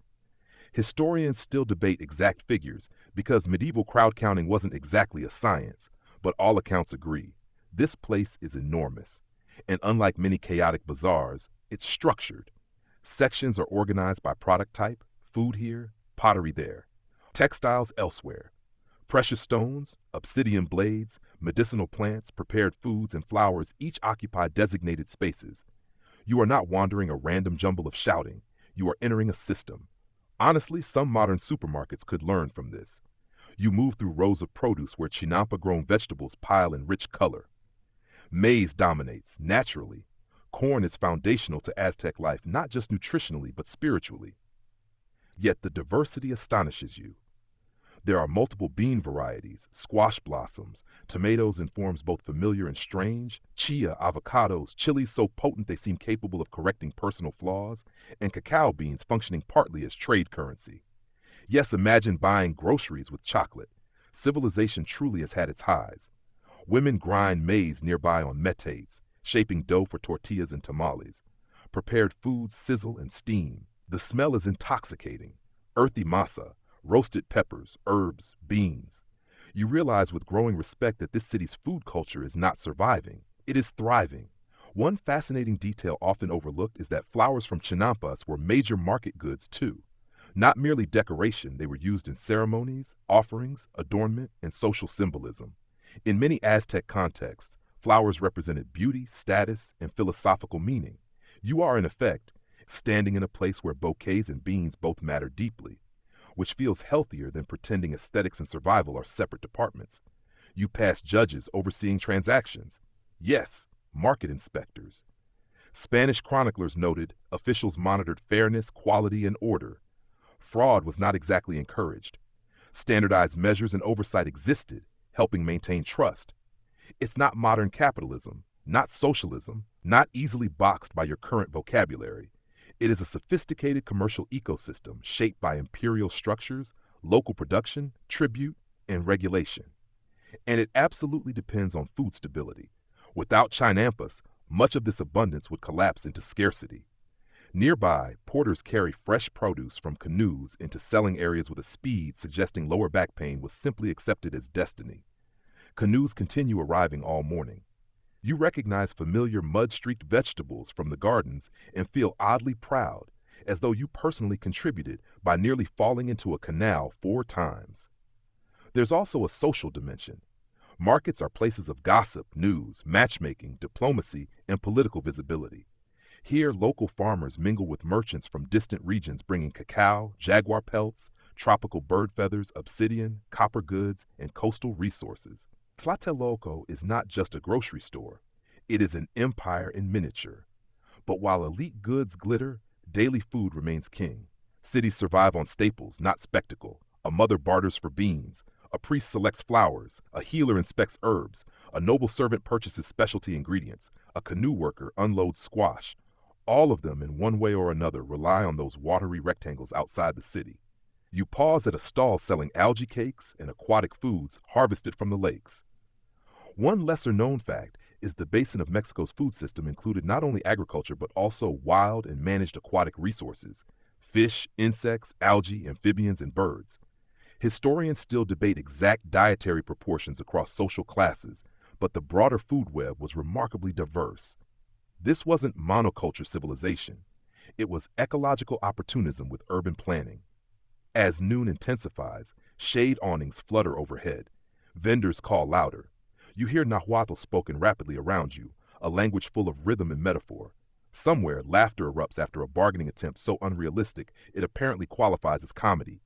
Historians still debate exact figures because medieval crowd counting wasn't exactly a science, but all accounts agree. This place is enormous, and unlike many chaotic bazaars, it's structured. Sections are organized by product type: food here, pottery there, textiles elsewhere. Precious stones, obsidian blades, medicinal plants, prepared foods, and flowers each occupy designated spaces. You are not wandering a random jumble of shouting. You are entering a system. Honestly, some modern supermarkets could learn from this. You move through rows of produce where chinampa-grown vegetables pile in rich color. Maize dominates, naturally. Corn is foundational to Aztec life, not just nutritionally, but spiritually. Yet the diversity astonishes you. There are multiple bean varieties, squash blossoms, tomatoes in forms both familiar and strange, chia, avocados, chilies so potent they seem capable of correcting personal flaws, and cacao beans functioning partly as trade currency. Yes, imagine buying groceries with chocolate. Civilization truly has had its highs. Women grind maize nearby on metes, shaping dough for tortillas and tamales. Prepared foods sizzle and steam. The smell is intoxicating. Earthy masa, roasted peppers, herbs, beans. You realize with growing respect that this city's food culture is not surviving. It is thriving. One fascinating detail often overlooked is that flowers from chinampas were major market goods too. Not merely decoration, they were used in ceremonies, offerings, adornment, and social symbolism. In many Aztec contexts, flowers represented beauty, status, and philosophical meaning. You are, in effect, standing in a place where bouquets and beans both matter deeply, which feels healthier than pretending aesthetics and survival are separate departments. You pass judges overseeing transactions. Yes, market inspectors. Spanish chroniclers noted officials monitored fairness, quality, and order. fraud was not exactly encouraged. Standardized measures and oversight existed, helping maintain trust. It's not modern capitalism, not socialism, not easily boxed by your current vocabulary. It is a sophisticated commercial ecosystem shaped by imperial structures, local production, tribute, and regulation. And it absolutely depends on food stability. Without chinampas, much of this abundance would collapse into scarcity. Nearby, porters carry fresh produce from canoes into selling areas with a speed suggesting lower back pain was simply accepted as destiny. Canoes continue arriving all morning. You recognize familiar mud-streaked vegetables from the gardens and feel oddly proud, as though you personally contributed by nearly falling into a canal 4 times. There's also a social dimension. Markets are places of gossip, news, matchmaking, diplomacy, and political visibility. Here, local farmers mingle with merchants from distant regions bringing cacao, jaguar pelts, tropical bird feathers, obsidian, copper goods, and coastal resources. Tlatelolco is not just a grocery store. It is an empire in miniature. But while elite goods glitter, daily food remains king. Cities survive on staples, not spectacle. A mother barters for beans. A priest selects flowers. A healer inspects herbs. A noble servant purchases specialty ingredients. A canoe worker unloads squash. All of them, in one way or another, rely on those watery rectangles outside the city. You pause at a stall selling algae cakes and aquatic foods harvested from the lakes. One lesser-known fact is the basin of Mexico's food system included not only agriculture but also wild and managed aquatic resources, fish, insects, algae, amphibians, and birds. Historians still debate exact dietary proportions across social classes, but the broader food web was remarkably diverse. This wasn't monoculture civilization. It was ecological opportunism with urban planning. As noon intensifies, shade awnings flutter overhead. Vendors call louder. You hear Nahuatl spoken rapidly around you, a language full of rhythm and metaphor. Somewhere, laughter erupts after a bargaining attempt so unrealistic it apparently qualifies as comedy.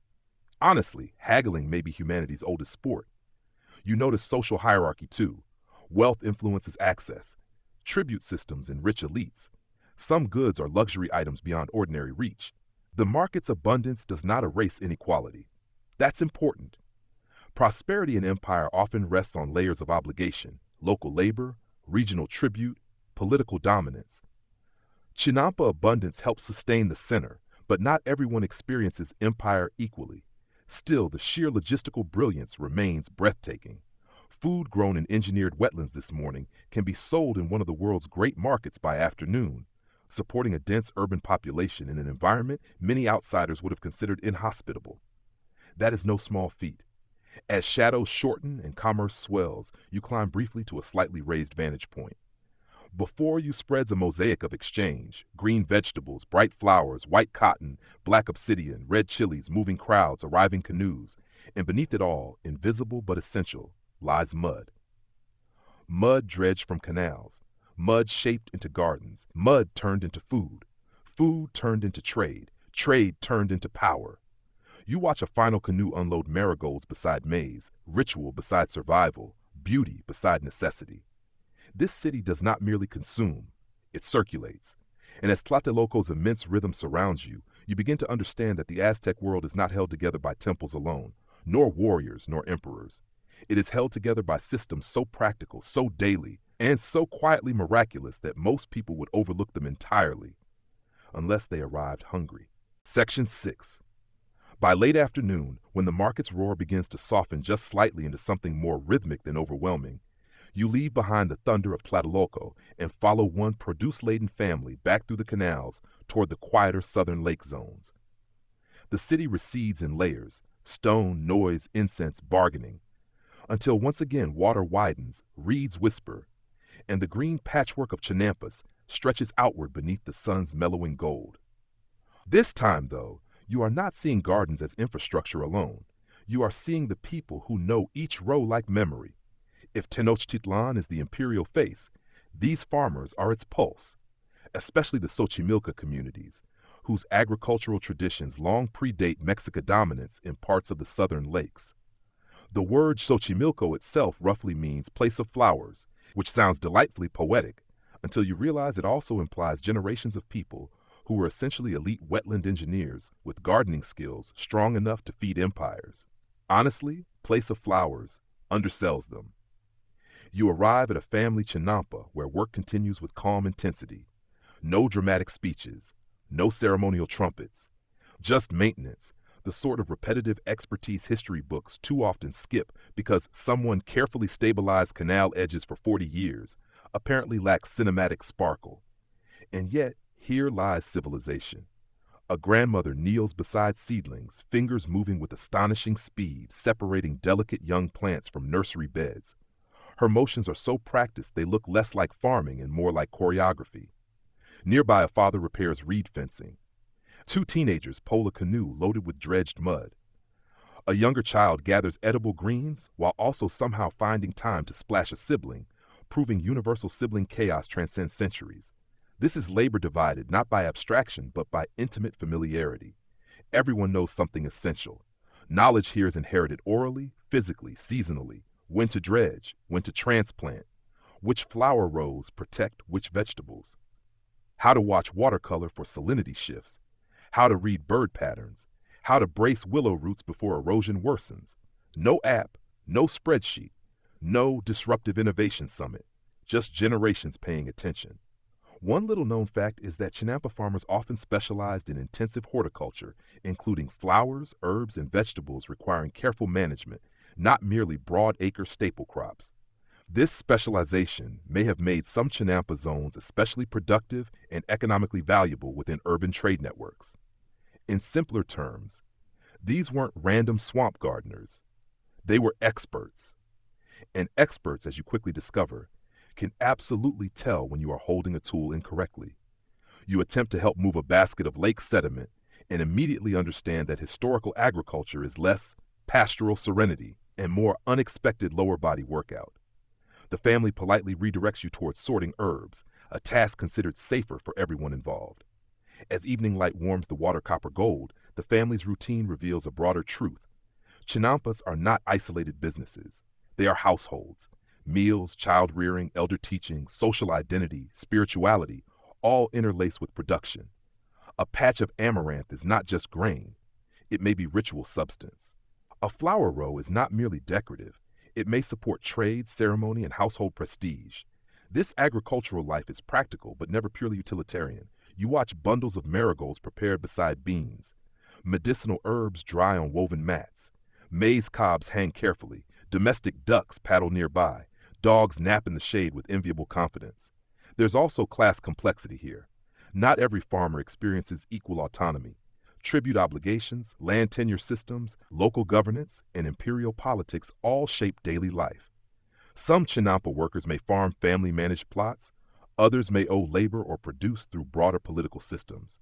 Honestly, haggling may be humanity's oldest sport. You notice social hierarchy too. Wealth influences access. Tribute systems enrich elites. Some goods are luxury items beyond ordinary reach. The market's abundance does not erase inequality. That's important. Prosperity in empire often rests on layers of obligation, local labor, regional tribute, political dominance. Chinampa abundance helps sustain the center, but not everyone experiences empire equally. Still, the sheer logistical brilliance remains breathtaking. Food grown in engineered wetlands this morning can be sold in one of the world's great markets by afternoon, supporting a dense urban population in an environment many outsiders would have considered inhospitable. That is no small feat. As shadows shorten and commerce swells, you climb briefly to a slightly raised vantage point. Before you spreads a mosaic of exchange: green vegetables, bright flowers, white cotton, black obsidian, red chilies, moving crowds, arriving canoes, and beneath it all, invisible but essential, lies mud. Mud dredged from canals, mud shaped into gardens, mud turned into food, food turned into trade, trade turned into power. You watch a final canoe unload marigolds beside maize, ritual beside survival, beauty beside necessity. This city does not merely consume, it circulates. And as Tlatelolco's immense rhythm surrounds you, you begin to understand that the Aztec world is not held together by temples alone, nor warriors, nor emperors. It is held together by systems so practical, so daily, and so quietly miraculous that most people would overlook them entirely, unless they arrived hungry. Section 6. By late afternoon, when the market's roar begins to soften just slightly into something more rhythmic than overwhelming, you leave behind the thunder of Tlatelolco and follow one produce-laden family back through the canals toward the quieter southern lake zones. The city recedes in layers: stone, noise, incense, bargaining, until once again water widens, reeds whisper, and the green patchwork of chinampas stretches outward beneath the sun's mellowing gold. This time, though, you are not seeing gardens as infrastructure alone. You are seeing the people who know each row like memory. If Tenochtitlan is the imperial face, these farmers are its pulse, especially the Xochimilco communities, whose agricultural traditions long predate Mexican dominance in parts of the southern lakes. The word Xochimilco itself roughly means place of flowers, which sounds delightfully poetic, until you realize it also implies generations of people who were essentially elite wetland engineers with gardening skills strong enough to feed empires. Honestly, Place of Flowers undersells them. You arrive at a family chinampa where work continues with calm intensity. No dramatic speeches, no ceremonial trumpets, just maintenance, the sort of repetitive expertise history books too often skip because someone carefully stabilized canal edges for 40 years, apparently lacks cinematic sparkle. And yet, here lies civilization. A grandmother kneels beside seedlings, fingers moving with astonishing speed, separating delicate young plants from nursery beds. Her motions are so practiced they look less like farming and more like choreography. Nearby, a father repairs reed fencing. Two teenagers pole a canoe loaded with dredged mud. A younger child gathers edible greens while also somehow finding time to splash a sibling, proving universal sibling chaos transcends centuries. This is labor divided not by abstraction but by intimate familiarity. Everyone knows something essential. Knowledge here is inherited orally, physically, seasonally. When to dredge, when to transplant, which flower rows protect which vegetables, how to watch watercolor for salinity shifts, how to read bird patterns, how to brace willow roots before erosion worsens. No app, no spreadsheet, no disruptive innovation summit, just generations paying attention. One little known fact is that chinampa farmers often specialized in intensive horticulture, including flowers, herbs, and vegetables requiring careful management, not merely broad-acre staple crops. This specialization may have made some chinampa zones especially productive and economically valuable within urban trade networks. In simpler terms, these weren't random swamp gardeners. They were experts. And experts, as you quickly discover, can absolutely tell when you are holding a tool incorrectly. You attempt to help move a basket of lake sediment and immediately understand that historical agriculture is less pastoral serenity and more unexpected lower body workout. The family politely redirects you towards sorting herbs, a task considered safer for everyone involved. As evening light warms the water copper gold, the family's routine reveals a broader truth. Chinampas are not isolated businesses. They are households. Meals, child rearing, elder teaching, social identity, spirituality, all interlace with production. A patch of amaranth is not just grain. It may be ritual substance. A flower row is not merely decorative. It may support trade, ceremony, and household prestige. This agricultural life is practical but never purely utilitarian. You watch bundles of marigolds prepared beside beans. Medicinal herbs dry on woven mats. Maize cobs hang carefully. Domestic ducks paddle nearby. Dogs nap in the shade with enviable confidence. There's also class complexity here. Not every farmer experiences equal autonomy. Tribute obligations, land tenure systems, local governance, and imperial politics all shape daily life. Some chinampa workers may farm family-managed plots, others may owe labor or produce through broader political systems.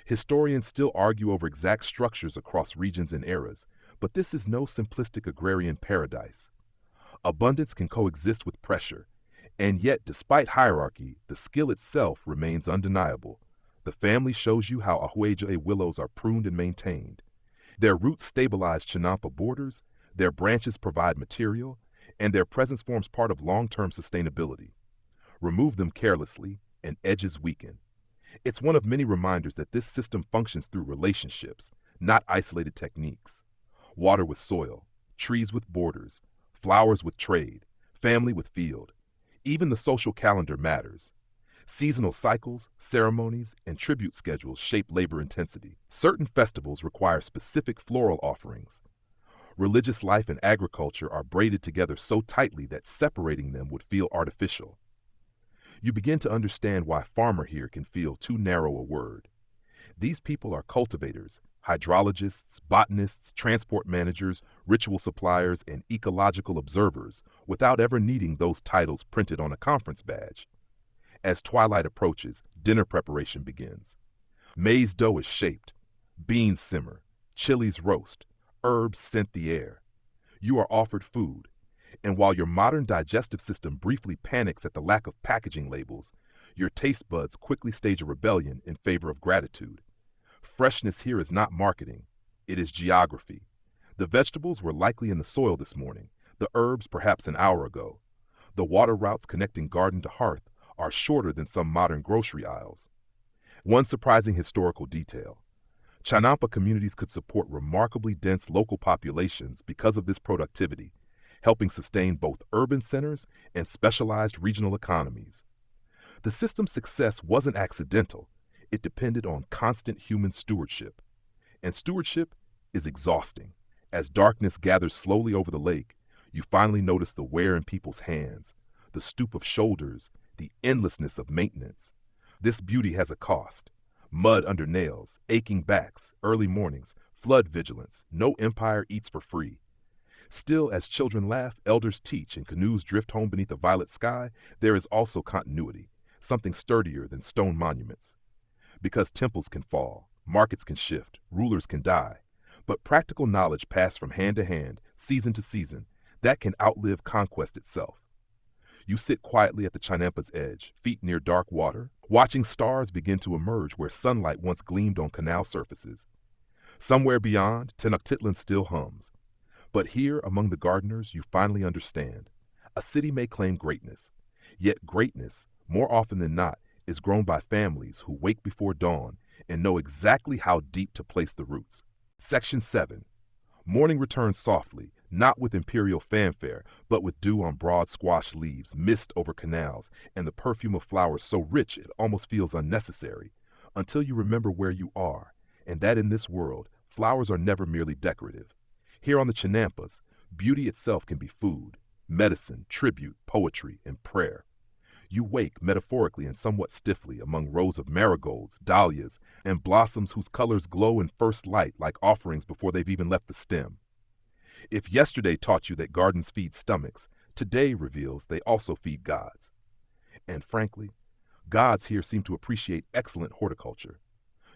Historians still argue over exact structures across regions and eras, but this is no simplistic agrarian paradise. Abundance can coexist with pressure, and yet despite hierarchy, the skill itself remains undeniable. The family shows you how ahueja willows are pruned and maintained. Their roots stabilize chinampa borders, their branches provide material, and their presence forms part of long-term sustainability. Remove them carelessly, and edges weaken. It's one of many reminders that this system functions through relationships, not isolated techniques. Water with soil, trees with borders, flowers with trade, family with field. Even the social calendar matters. Seasonal cycles, ceremonies, and tribute schedules shape labor intensity. Certain festivals require specific floral offerings. Religious life and agriculture are braided together so tightly that separating them would feel artificial. You begin to understand why farmer here can feel too narrow a word. These people are cultivators, hydrologists, botanists, transport managers, ritual suppliers, and ecological observers without ever needing those titles printed on a conference badge. As twilight approaches, dinner preparation begins. Maize dough is shaped, beans simmer, chilies roast, herbs scent the air. You are offered food, and while your modern digestive system briefly panics at the lack of packaging labels, your taste buds quickly stage a rebellion in favor of gratitude. Freshness here is not marketing, it is geography. The vegetables were likely in the soil this morning, the herbs perhaps an hour ago. The water routes connecting garden to hearth are shorter than some modern grocery aisles. One surprising historical detail: Chinampa communities could support remarkably dense local populations because of this productivity, helping sustain both urban centers and specialized regional economies. The system's success wasn't accidental, it depended on constant human stewardship. And stewardship is exhausting. As darkness gathers slowly over the lake, you finally notice the wear in people's hands, the stoop of shoulders, the endlessness of maintenance. This beauty has a cost: mud under nails, aching backs, early mornings, flood vigilance. No empire eats for free. Still, as children laugh, elders teach, and canoes drift home beneath a violet sky, there is also continuity, something sturdier than stone monuments. Because temples can fall, markets can shift, rulers can die, but practical knowledge passed from hand to hand, season to season, that can outlive conquest itself. You sit quietly at the Chinampa's edge, feet near dark water, watching stars begin to emerge where sunlight once gleamed on canal surfaces. Somewhere beyond, Tenochtitlan still hums. But here, among the gardeners, you finally understand. A city may claim greatness, yet greatness, more often than not, is grown by families who wake before dawn and know exactly how deep to place the roots. Section 7. Morning returns softly, not with imperial fanfare, but with dew on broad squash leaves, mist over canals, and the perfume of flowers so rich it almost feels unnecessary, until you remember where you are, and that in this world, flowers are never merely decorative. Here on the Chinampas, beauty itself can be food, medicine, tribute, poetry, and prayer. You wake, metaphorically and somewhat stiffly, among rows of marigolds, dahlias, and blossoms whose colors glow in first light like offerings before they've even left the stem. If yesterday taught you that gardens feed stomachs, today reveals they also feed gods. And frankly, gods here seem to appreciate excellent horticulture.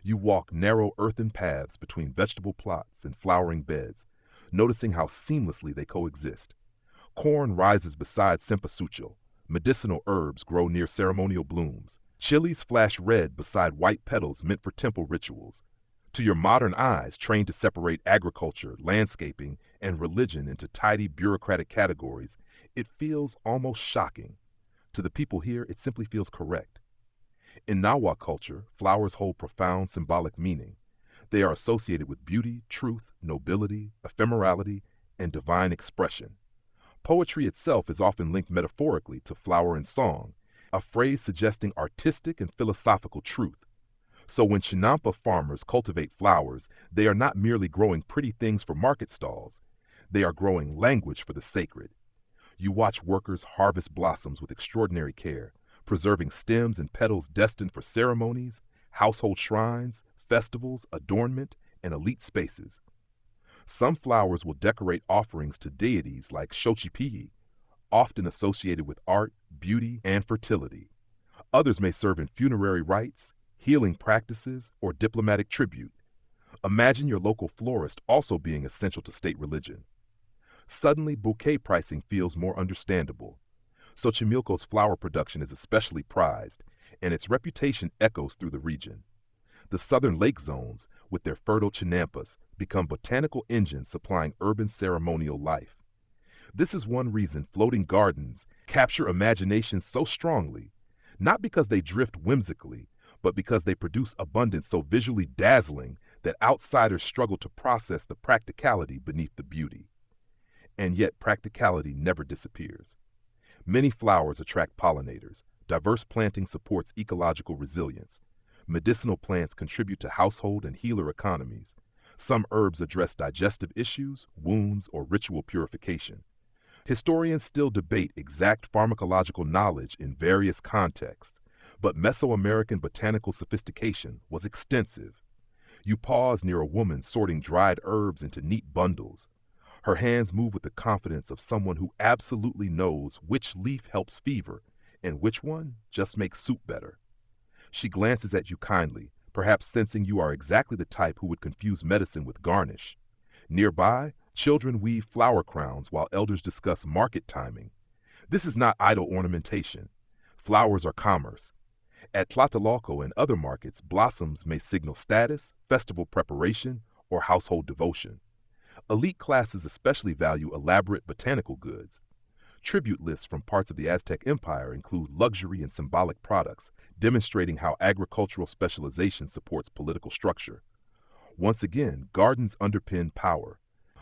You walk narrow earthen paths between vegetable plots and flowering beds, noticing how seamlessly they coexist. Corn rises beside cempasúchil, medicinal herbs grow near ceremonial blooms, chilies flash red beside white petals meant for temple rituals. To your modern eyes, trained to separate agriculture, landscaping, and religion into tidy bureaucratic categories, it feels almost shocking. To the people here, it simply feels correct. In Nahua culture, flowers hold profound symbolic meaning. They are associated with beauty, truth, nobility, ephemerality, and divine expression. Poetry itself is often linked metaphorically to flower and song, a phrase suggesting artistic and philosophical truth. So when Chinampa farmers cultivate flowers, they are not merely growing pretty things for market stalls. They are growing language for the sacred. You watch workers harvest blossoms with extraordinary care, preserving stems and petals destined for ceremonies, household shrines, festivals, adornment, and elite spaces. Some flowers will decorate offerings to deities like xochimilco, often associated with art, beauty, and fertility. Others may serve in funerary rites, healing practices, or diplomatic tribute. Imagine your local florist also being essential to state religion. Suddenly, bouquet pricing feels more understandable. Xochimilco's flower production is especially prized, and its reputation echoes through the region. The southern lake zones, with their fertile chinampas, become botanical engines supplying urban ceremonial life. This is one reason floating gardens capture imagination so strongly, not because they drift whimsically, but because they produce abundance so visually dazzling that outsiders struggle to process the practicality beneath the beauty. And yet practicality never disappears. Many flowers attract pollinators. Diverse planting supports ecological resilience. Medicinal plants contribute to household and healer economies. Some herbs address digestive issues, wounds, or ritual purification. Historians still debate exact pharmacological knowledge in various contexts, but Mesoamerican botanical sophistication was extensive. You pause near a woman sorting dried herbs into neat bundles. Her hands move with the confidence of someone who absolutely knows which leaf helps fever and which one just makes soup better. She glances at you kindly, perhaps sensing you are exactly the type who would confuse medicine with garnish. Nearby, children weave flower crowns while elders discuss market timing. This is not idle ornamentation. Flowers are commerce. At Tlatelolco and other markets, blossoms may signal status, festival preparation, or household devotion. Elite classes especially value elaborate botanical goods. Tribute lists from parts of the Aztec Empire include luxury and symbolic products, demonstrating how agricultural specialization supports political structure. Once again, gardens underpin power.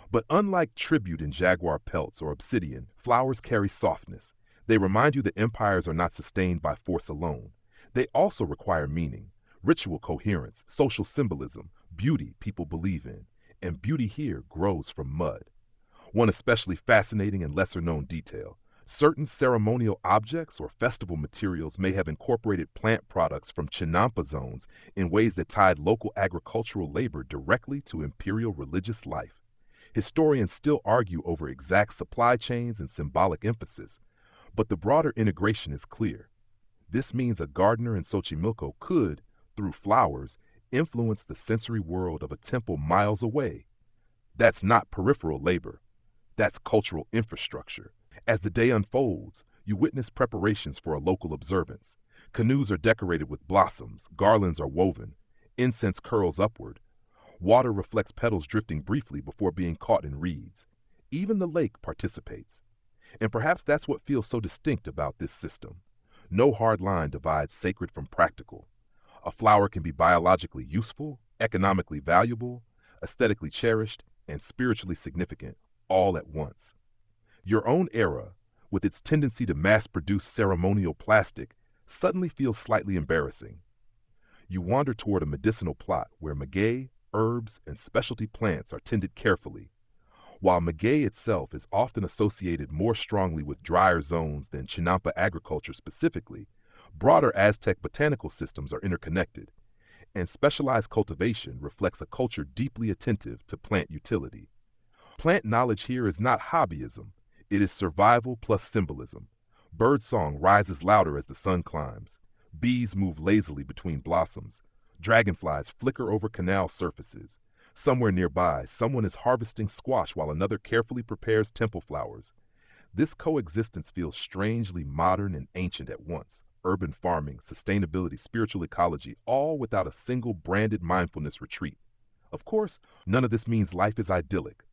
But unlike tribute in jaguar pelts or obsidian, flowers carry softness. They remind you that empires are not sustained by force alone. They also require meaning, ritual coherence, social symbolism, beauty people believe in. And beauty here grows from mud. One especially fascinating and lesser-known detail: certain ceremonial objects or festival materials may have incorporated plant products from chinampa zones in ways that tied local agricultural labor directly to imperial religious life. Historians still argue over exact supply chains and symbolic emphasis, but the broader integration is clear. This means a gardener in Xochimilco could, through flowers, influence the sensory world of a temple miles away. That's not peripheral labor. That's cultural infrastructure. As the day unfolds, you witness preparations for a local observance. Canoes are decorated with blossoms, garlands are woven, incense curls upward. Water reflects petals drifting briefly before being caught in reeds. Even the lake participates. And perhaps that's what feels so distinct about this system. No hard line divides sacred from practical. A flower can be biologically useful, economically valuable, aesthetically cherished, and spiritually significant, all at once. Your own era, with its tendency to mass-produce ceremonial plastic, suddenly feels slightly embarrassing. You wander toward a medicinal plot where maguey, herbs, and specialty plants are tended carefully. While maguey itself is often associated more strongly with drier zones than chinampa agriculture specifically, broader Aztec botanical systems are interconnected, and specialized cultivation reflects a culture deeply attentive to plant utility. Plant knowledge here is not hobbyism, it is survival plus symbolism. Birdsong rises louder as the sun climbs. Bees move lazily between blossoms. Dragonflies flicker over canal surfaces. Somewhere nearby, someone is harvesting squash while another carefully prepares temple flowers. This coexistence feels strangely modern and ancient at once. Urban farming, sustainability, spiritual ecology, all without a single branded mindfulness retreat. Of course, none of this means life is idyllic.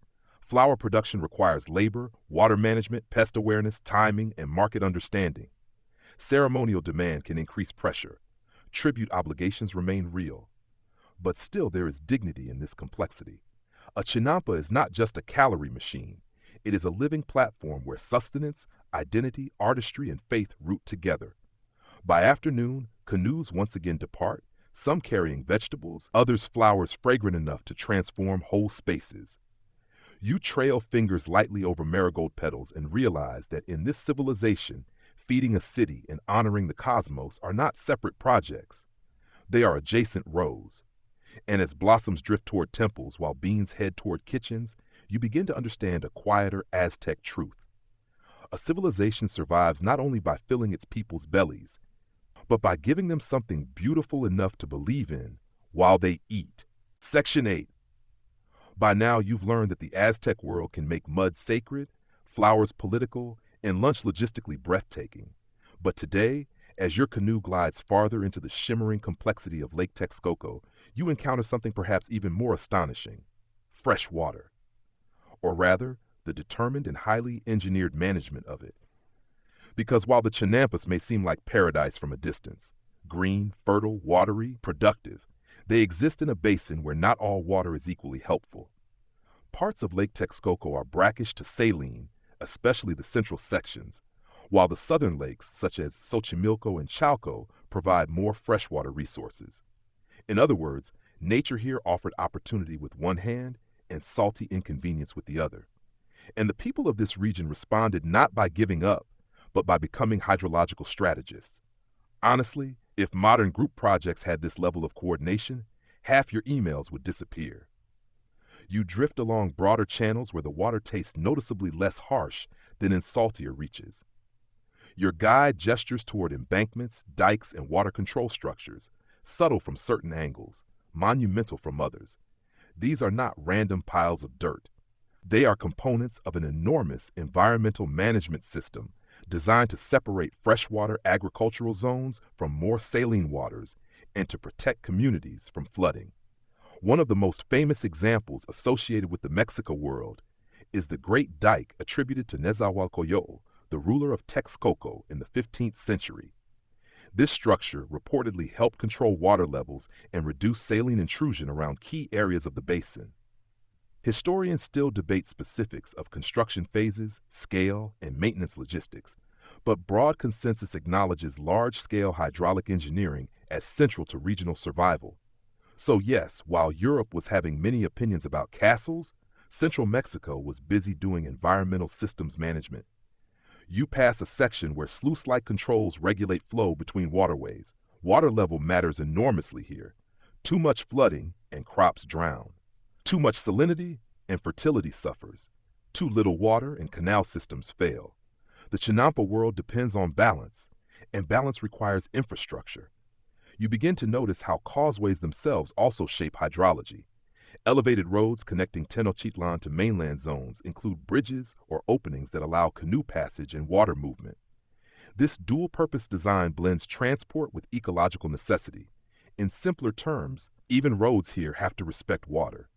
Flower production requires labor, water management, pest awareness, timing, and market understanding. Ceremonial demand can increase pressure. Tribute obligations remain real. But still there is dignity in this complexity. A chinampa is not just a calorie machine. It is a living platform where sustenance, identity, artistry, and faith root together. By afternoon, canoes once again depart, some carrying vegetables, others flowers fragrant enough to transform whole spaces. You trail fingers lightly over marigold petals and realize that in this civilization, feeding a city and honoring the cosmos are not separate projects. They are adjacent rows. And as blossoms drift toward temples while beans head toward kitchens, you begin to understand a quieter Aztec truth. A civilization survives not only by filling its people's bellies, but by giving them something beautiful enough to believe in while they eat. Section 8. By now, you've learned that the Aztec world can make mud sacred, flowers political, and lunch logistically breathtaking. But today, as your canoe glides farther into the shimmering complexity of Lake Texcoco, you encounter something perhaps even more astonishing: fresh water. Or rather, the determined and highly engineered management of it. Because while the chinampas may seem like paradise from a distance, green, fertile, watery, productive, they exist in a basin where not all water is equally helpful. Parts of Lake Texcoco are brackish to saline, especially the central sections, while the southern lakes, such as Xochimilco and Chalco, provide more freshwater resources. In other words, nature here offered opportunity with one hand and salty inconvenience with the other. And the people of this region responded not by giving up, but by becoming hydrological strategists. Honestly, if modern group projects had this level of coordination, half your emails would disappear. You drift along broader channels where the water tastes noticeably less harsh than in saltier reaches. Your guide gestures toward embankments, dikes, and water control structures, subtle from certain angles, monumental from others. These are not random piles of dirt. They are components of an enormous environmental management system designed to separate freshwater agricultural zones from more saline waters and to protect communities from flooding. One of the most famous examples associated with the Mexico world is the Great Dike attributed to Nezahualcóyotl, the ruler of Texcoco in the 15th century. This structure reportedly helped control water levels and reduce saline intrusion around key areas of the basin. Historians still debate specifics of construction phases, scale, and maintenance logistics, but broad consensus acknowledges large-scale hydraulic engineering as central to regional survival. So yes, while Europe was having many opinions about castles, central Mexico was busy doing environmental systems management. You pass a section where sluice-like controls regulate flow between waterways. Water level matters enormously here. Too much flooding and crops drown. Too much salinity and fertility suffers. Too little water and canal systems fail. The chinampa world depends on balance, and balance requires infrastructure. You begin to notice how causeways themselves also shape hydrology. Elevated roads connecting Tenochtitlan to mainland zones include bridges or openings that allow canoe passage and water movement. This dual-purpose design blends transport with ecological necessity. In simpler terms, even roads here have to respect water.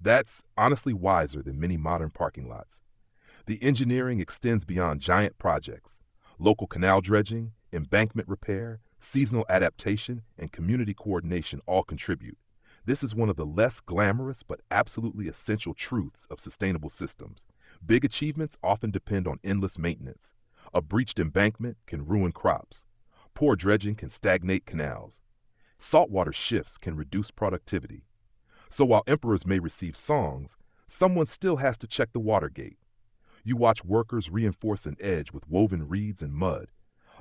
That's honestly wiser than many modern parking lots. The engineering extends beyond giant projects. Local canal dredging, embankment repair, seasonal adaptation, and community coordination all contribute. This is one of the less glamorous but absolutely essential truths of sustainable systems. Big achievements often depend on endless maintenance. A breached embankment can ruin crops. Poor dredging can stagnate canals. Saltwater shifts can reduce productivity. So while emperors may receive songs, someone still has to check the water gate. You watch workers reinforce an edge with woven reeds and mud,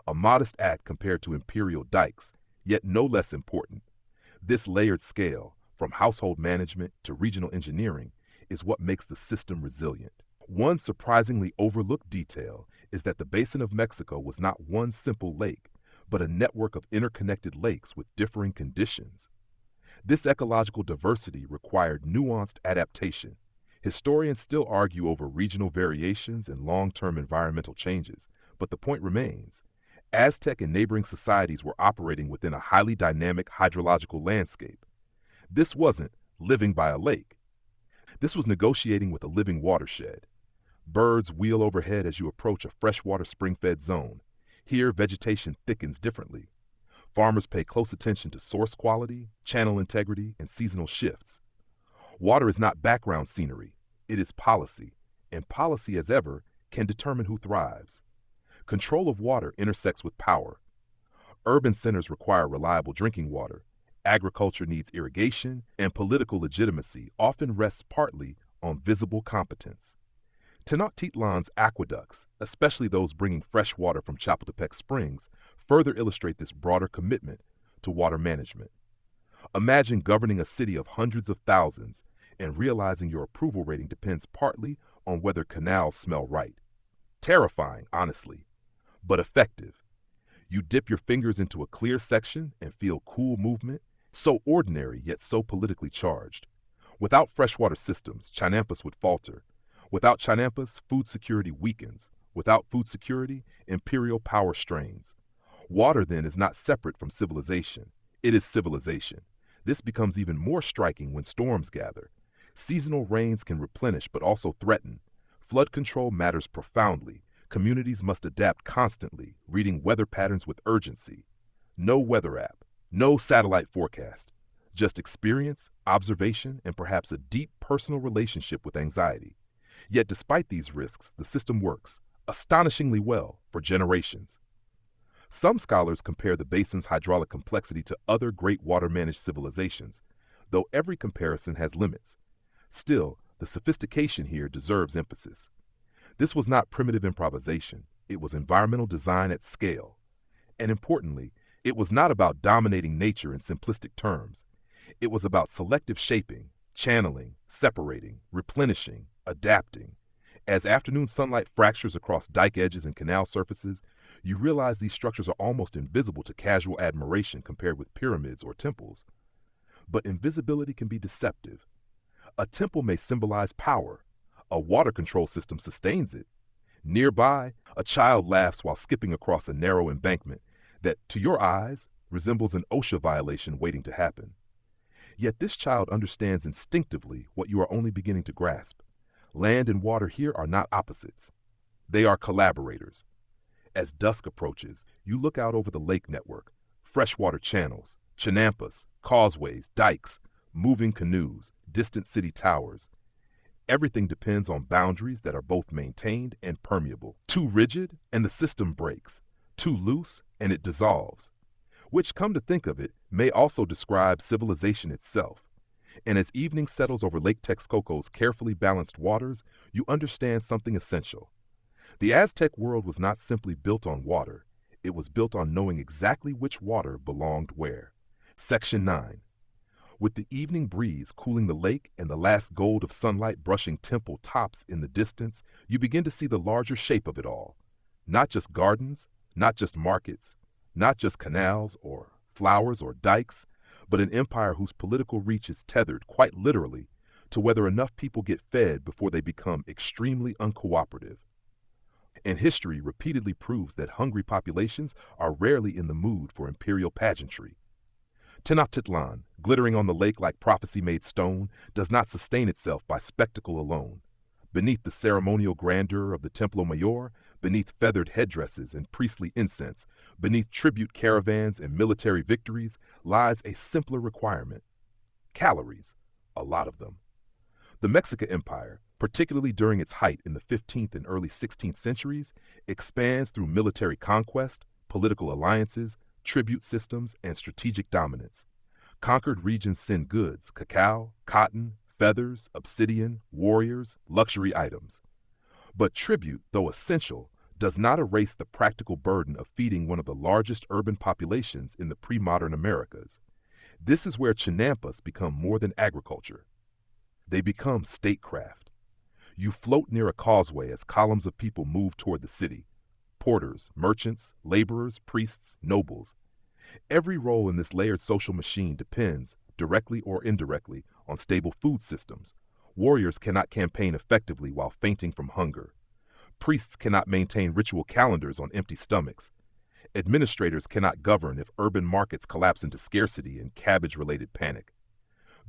a modest act compared to imperial dikes, yet no less important. This layered scale, from household management to regional engineering, is what makes the system resilient. One surprisingly overlooked detail is that the Basin of Mexico was not one simple lake, but a network of interconnected lakes with differing conditions. This ecological diversity required nuanced adaptation. Historians still argue over regional variations and long-term environmental changes, but the point remains. Aztec and neighboring societies were operating within a highly dynamic hydrological landscape. This wasn't living by a lake. This was negotiating with a living watershed. Birds wheel overhead as you approach a freshwater spring-fed zone. Here, vegetation thickens differently. Farmers pay close attention to source quality, channel integrity, and seasonal shifts. Water is not background scenery. It is policy, and policy, as ever, can determine who thrives. Control of water intersects with power. Urban centers require reliable drinking water. Agriculture needs irrigation, and political legitimacy often rests partly on visible competence. Tenochtitlan's aqueducts, especially those bringing fresh water from Chapultepec Springs, further illustrate this broader commitment to water management. Imagine governing a city of hundreds of thousands and realizing your approval rating depends partly on whether canals smell right. Terrifying, honestly, but effective. You dip your fingers into a clear section and feel cool movement, so ordinary yet so politically charged. Without freshwater systems, chinampas would falter. Without chinampas, food security weakens. Without food security, imperial power strains. Water, then, is not separate from civilization. It is civilization. This becomes even more striking when storms gather. Seasonal rains can replenish but also threaten. Flood control matters profoundly. Communities must adapt constantly, reading weather patterns with urgency. No weather app, no satellite forecast. Just experience, observation, and perhaps a deep personal relationship with anxiety. Yet despite these risks, the system works, astonishingly well, for generations. Some scholars compare the basin's hydraulic complexity to other great water-managed civilizations, though every comparison has limits. Still, the sophistication here deserves emphasis. This was not primitive improvisation. It was environmental design at scale. And importantly, it was not about dominating nature in simplistic terms. It was about selective shaping, channeling, separating, replenishing, adapting. As afternoon sunlight fractures across dike edges and canal surfaces, you realize these structures are almost invisible to casual admiration compared with pyramids or temples. But invisibility can be deceptive. A temple may symbolize power. A water control system sustains it. Nearby, a child laughs while skipping across a narrow embankment that, to your eyes, resembles an OSHA violation waiting to happen. Yet this child understands instinctively what you are only beginning to grasp. Land and water here are not opposites. They are collaborators. As dusk approaches, you look out over the lake network, freshwater channels, chinampas, causeways, dikes, moving canoes, distant city towers. Everything depends on boundaries that are both maintained and permeable. Too rigid, and the system breaks. Too loose, and it dissolves. Which, come to think of it, may also describe civilization itself. And as evening settles over Lake Texcoco's carefully balanced waters, you understand something essential. The Aztec world was not simply built on water, it was built on knowing exactly which water belonged where. Section 9. With the evening breeze cooling the lake and the last gold of sunlight brushing temple tops in the distance, you begin to see the larger shape of it all. Not just gardens, not just markets, not just canals or flowers or dikes, but an empire whose political reach is tethered, quite literally, to whether enough people get fed before they become extremely uncooperative. And history repeatedly proves that hungry populations are rarely in the mood for imperial pageantry. Tenochtitlan, glittering on the lake like prophecy made stone, does not sustain itself by spectacle alone. Beneath the ceremonial grandeur of the Templo Mayor, beneath feathered headdresses and priestly incense, beneath tribute caravans and military victories, lies a simpler requirement: calories, a lot of them. The Mexican Empire, particularly during its height in the 15th and early 16th centuries, expands through military conquest, political alliances, tribute systems, and strategic dominance. Conquered regions send goods: cacao, cotton, feathers, obsidian, warriors, luxury items. But tribute, though essential, does not erase the practical burden of feeding one of the largest urban populations in the pre-modern Americas. This is where chinampas become more than agriculture. They become statecraft. You float near a causeway as columns of people move toward the city: porters, merchants, laborers, priests, nobles. Every role in this layered social machine depends, directly or indirectly, on stable food systems. Warriors cannot campaign effectively while fainting from hunger. Priests cannot maintain ritual calendars on empty stomachs. Administrators cannot govern if urban markets collapse into scarcity and cabbage-related panic.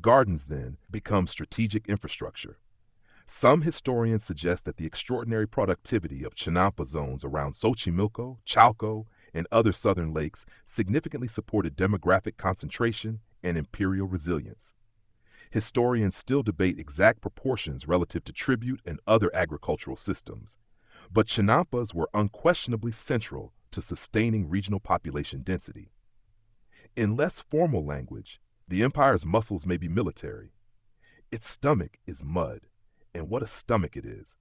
Gardens, then, become strategic infrastructure. Some historians suggest that the extraordinary productivity of chinampa zones around Xochimilco, Chalco, and other southern lakes significantly supported demographic concentration and imperial resilience. Historians still debate exact proportions relative to tribute and other agricultural systems, but chinampas were unquestionably central to sustaining regional population density. In less formal language, the empire's muscles may be military. Its stomach is mud, and what a stomach it is.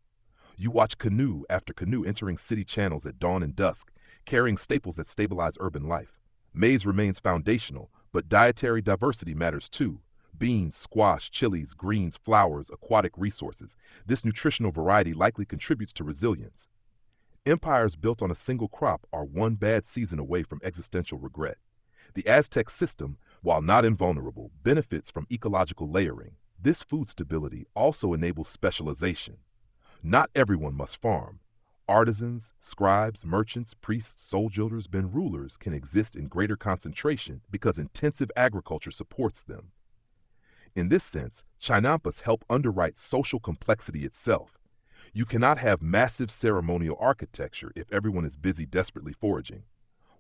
You watch canoe after canoe entering city channels at dawn and dusk, carrying staples that stabilize urban life. Maize remains foundational, but dietary diversity matters too. Beans, squash, chilies, greens, flowers, aquatic resources. This nutritional variety likely contributes to resilience. Empires built on a single crop are one bad season away from existential regret. The Aztec system, while not invulnerable, benefits from ecological layering. This food stability also enables specialization. Not everyone must farm. Artisans, scribes, merchants, priests, soldiers, and rulers can exist in greater concentration because intensive agriculture supports them. In this sense, chinampas help underwrite social complexity itself. You cannot have massive ceremonial architecture if everyone is busy desperately foraging.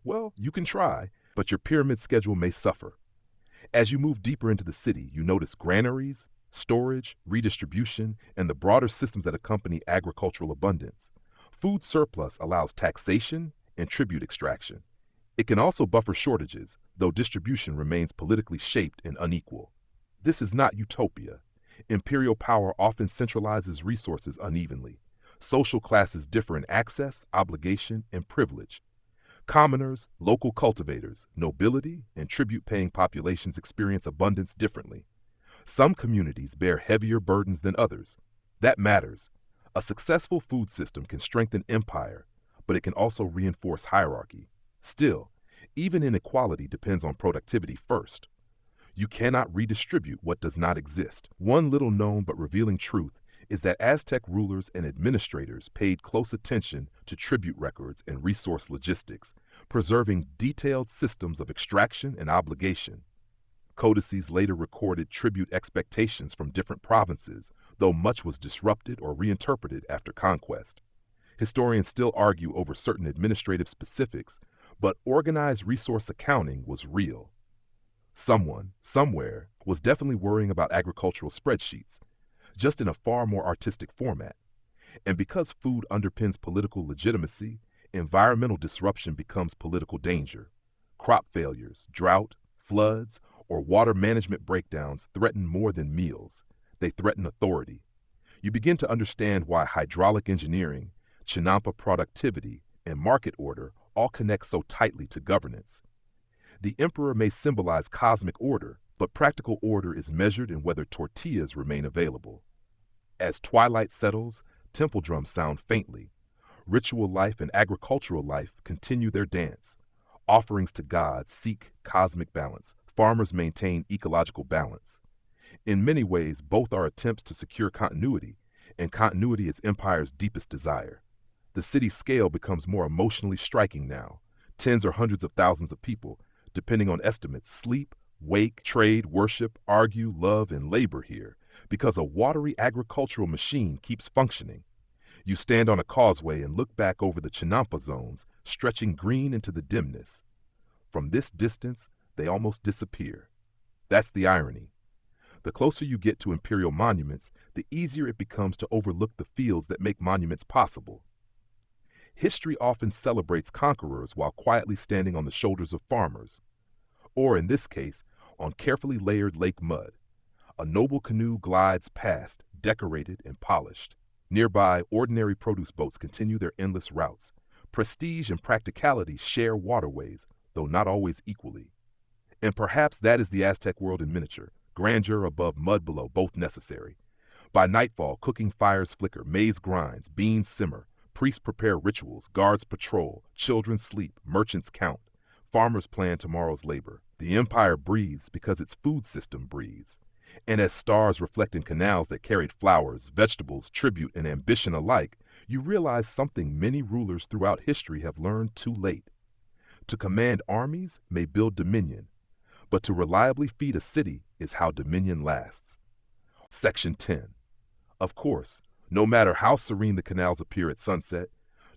Well, you can try, but your pyramid schedule may suffer. As you move deeper into the city, you notice granaries, storage, redistribution, and the broader systems that accompany agricultural abundance. Food surplus allows taxation and tribute extraction. It can also buffer shortages, though distribution remains politically shaped and unequal. This is not utopia. Imperial power often centralizes resources unevenly. Social classes differ in access, obligation, and privilege. Commoners, local cultivators, nobility, and tribute-paying populations experience abundance differently. Some communities bear heavier burdens than others. That matters. A successful food system can strengthen empire, but it can also reinforce hierarchy. Still, even inequality depends on productivity first. You cannot redistribute what does not exist. One little known but revealing truth is that Aztec rulers and administrators paid close attention to tribute records and resource logistics, preserving detailed systems of extraction and obligation. Codices later recorded tribute expectations from different provinces, though much was disrupted or reinterpreted after conquest. Historians still argue over certain administrative specifics, but organized resource accounting was real. Someone, somewhere, was definitely worrying about agricultural spreadsheets, just in a far more artistic format. And because food underpins political legitimacy, environmental disruption becomes political danger. Crop failures, drought, floods, or water management breakdowns threaten more than meals. They threaten authority. You begin to understand why hydraulic engineering, chinampa productivity, and market order all connect so tightly to governance. The emperor may symbolize cosmic order, but practical order is measured in whether tortillas remain available. As twilight settles, temple drums sound faintly. Ritual life and agricultural life continue their dance. Offerings to gods seek cosmic balance. Farmers maintain ecological balance. In many ways, both are attempts to secure continuity, and continuity is empire's deepest desire. The city's scale becomes more emotionally striking now. Tens or hundreds of thousands of people, depending on estimates, sleep, wake, trade, worship, argue, love, and labor here, because a watery agricultural machine keeps functioning. You stand on a causeway and look back over the chinampa zones, stretching green into the dimness. From this distance, they almost disappear. That's the irony. The closer you get to imperial monuments, the easier it becomes to overlook the fields that make monuments possible. History often celebrates conquerors while quietly standing on the shoulders of farmers, or in this case, on carefully layered lake mud. A noble canoe glides past, decorated and polished. Nearby, ordinary produce boats continue their endless routes. Prestige and practicality share waterways, though not always equally. And perhaps that is the Aztec world in miniature, grandeur above, mud below, both necessary. By nightfall, cooking fires flicker, maize grinds, beans simmer, priests prepare rituals, guards patrol, children sleep, merchants count, farmers plan tomorrow's labor. The empire breathes because its food system breathes. And as stars reflect in canals that carried flowers, vegetables, tribute, and ambition alike, you realize something many rulers throughout history have learned too late. To command armies may build dominion, but to reliably feed a city is how dominion lasts. Section 10. Of course, no matter how serene the canals appear at sunset,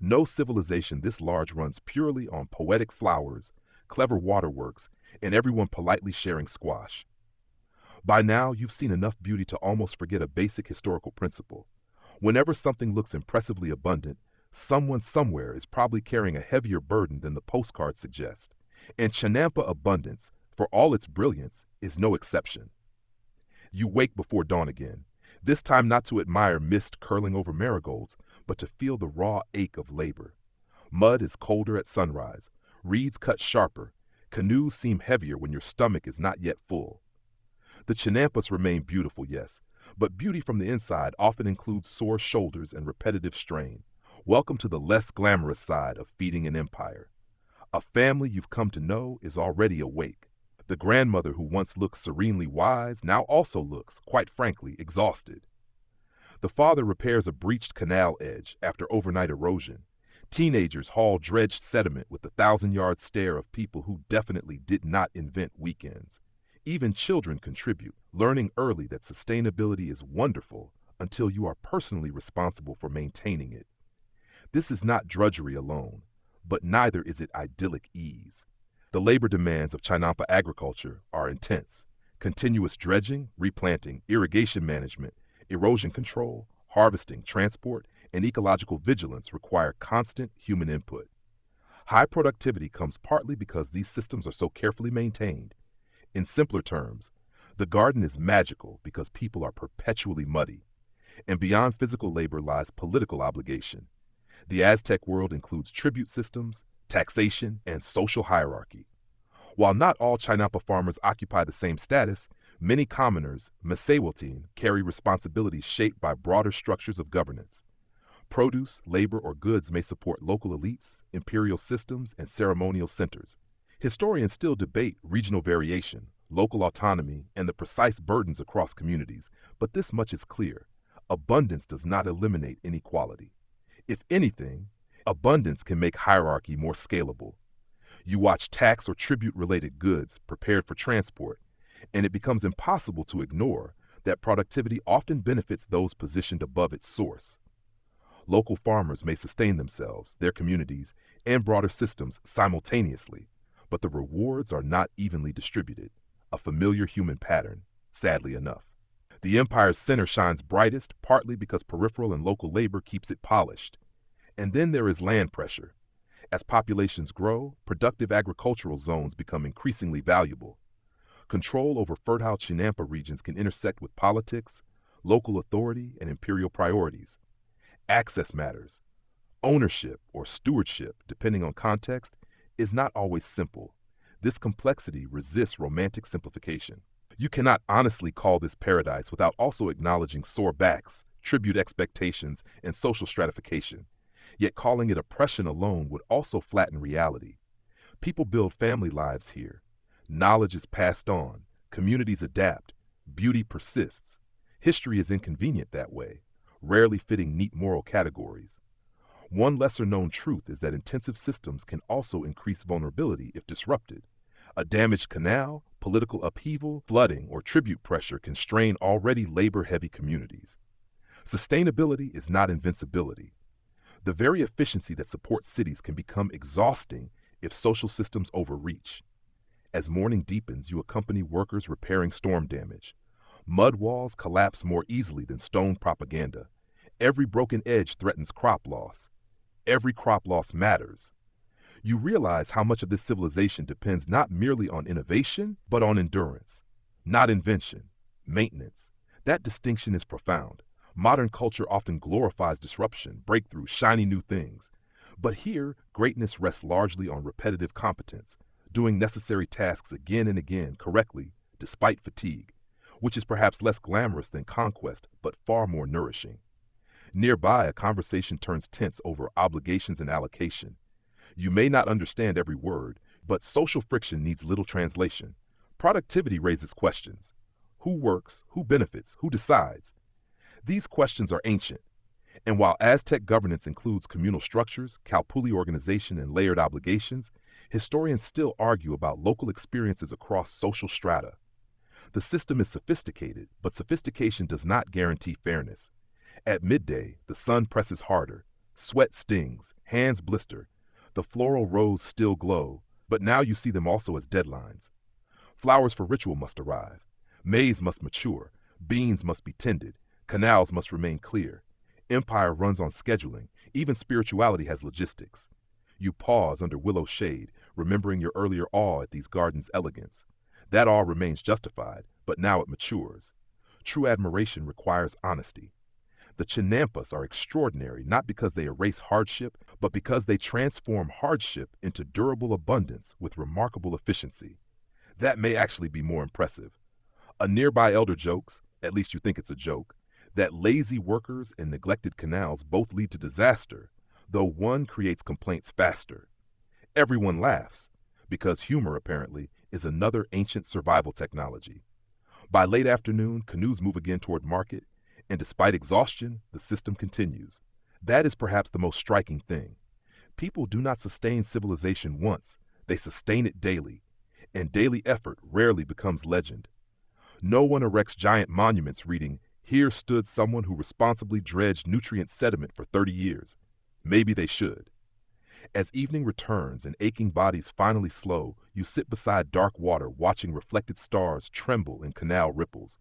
no civilization this large runs purely on poetic flowers, clever waterworks, and everyone politely sharing squash. By now, you've seen enough beauty to almost forget a basic historical principle. Whenever something looks impressively abundant, someone somewhere is probably carrying a heavier burden than the postcards suggest. And chinampa abundance, for all its brilliance, is no exception. You wake before dawn again, this time not to admire mist curling over marigolds, but to feel the raw ache of labor. Mud is colder at sunrise, reeds cut sharper, canoes seem heavier when your stomach is not yet full. The chinampas remain beautiful, yes, but beauty from the inside often includes sore shoulders and repetitive strain. Welcome to the less glamorous side of feeding an empire. A family you've come to know is already awake. The grandmother who once looked serenely wise now also looks, quite frankly, exhausted. The father repairs a breached canal edge after overnight erosion. Teenagers haul dredged sediment with the 1,000-yard stare of people who definitely did not invent weekends. Even children contribute, learning early that sustainability is wonderful until you are personally responsible for maintaining it. This is not drudgery alone, but neither is it idyllic ease. The labor demands of chinampa agriculture are intense. Continuous dredging, replanting, irrigation management, erosion control, harvesting, transport, and ecological vigilance require constant human input. High productivity comes partly because these systems are so carefully maintained. In simpler terms, the garden is magical because people are perpetually muddy. And beyond physical labor lies political obligation. The Aztec world includes tribute systems, taxation, and social hierarchy. While not all chinampa farmers occupy the same status, many commoners, Mesewaltin, carry responsibilities shaped by broader structures of governance. Produce, labor, or goods may support local elites, imperial systems, and ceremonial centers. Historians still debate regional variation, local autonomy, and the precise burdens across communities, but this much is clear. Abundance does not eliminate inequality. If anything, abundance can make hierarchy more scalable. You watch tax or tribute-related goods prepared for transport, and it becomes impossible to ignore that productivity often benefits those positioned above its source. Local farmers may sustain themselves, their communities, and broader systems simultaneously, but the rewards are not evenly distributed, a familiar human pattern, sadly enough. The empire's center shines brightest partly because peripheral and local labor keeps it polished. And then there is land pressure. As populations grow, productive agricultural zones become increasingly valuable. Control over fertile chinampa regions can intersect with politics, local authority, and imperial priorities. Access matters. Ownership or stewardship, depending on context, is not always simple. This complexity resists romantic simplification. You cannot honestly call this paradise without also acknowledging sore backs, tribute expectations, and social stratification. Yet calling it oppression alone would also flatten reality. People build family lives here. Knowledge is passed on. Communities adapt. Beauty persists. History is inconvenient that way, rarely fitting neat moral categories. One lesser-known truth is that intensive systems can also increase vulnerability if disrupted. A damaged canal, political upheaval, flooding, or tribute pressure can strain already labor-heavy communities. Sustainability is not invincibility. The very efficiency that supports cities can become exhausting if social systems overreach. As morning deepens, you accompany workers repairing storm damage. Mud walls collapse more easily than stone propaganda. Every broken edge threatens crop loss. Every crop loss matters. You realize how much of this civilization depends not merely on innovation, but on endurance. Not invention, maintenance. That distinction is profound. Modern culture often glorifies disruption, breakthrough, shiny new things. But here, greatness rests largely on repetitive competence, doing necessary tasks again and again correctly, despite fatigue, which is perhaps less glamorous than conquest, but far more nourishing. Nearby, a conversation turns tense over obligations and allocation. You may not understand every word, but social friction needs little translation. Productivity raises questions. Who works? Who benefits? Who decides? These questions are ancient, and while Aztec governance includes communal structures, Calpulli organization, and layered obligations, historians still argue about local experiences across social strata. The system is sophisticated, but sophistication does not guarantee fairness. At midday, the sun presses harder, sweat stings, hands blister, the floral rows still glow, but now you see them also as deadlines. Flowers for ritual must arrive, maize must mature, beans must be tended, canals must remain clear. Empire runs on scheduling. Even spirituality has logistics. You pause under willow shade, remembering your earlier awe at these gardens' elegance. That awe remains justified, but now it matures. True admiration requires honesty. The chinampas are extraordinary not because they erase hardship, but because they transform hardship into durable abundance with remarkable efficiency. That may actually be more impressive. A nearby elder jokes, at least you think it's a joke, that lazy workers and neglected canals both lead to disaster, though one creates complaints faster. Everyone laughs, because humor, apparently, is another ancient survival technology. By late afternoon, canoes move again toward market, and despite exhaustion, the system continues. That is perhaps the most striking thing. People do not sustain civilization once, they sustain it daily, and daily effort rarely becomes legend. No one erects giant monuments reading, "Here stood someone who responsibly dredged nutrient sediment for 30 years. Maybe they should. As evening returns and aching bodies finally slow, you sit beside dark water watching reflected stars tremble in canal ripples.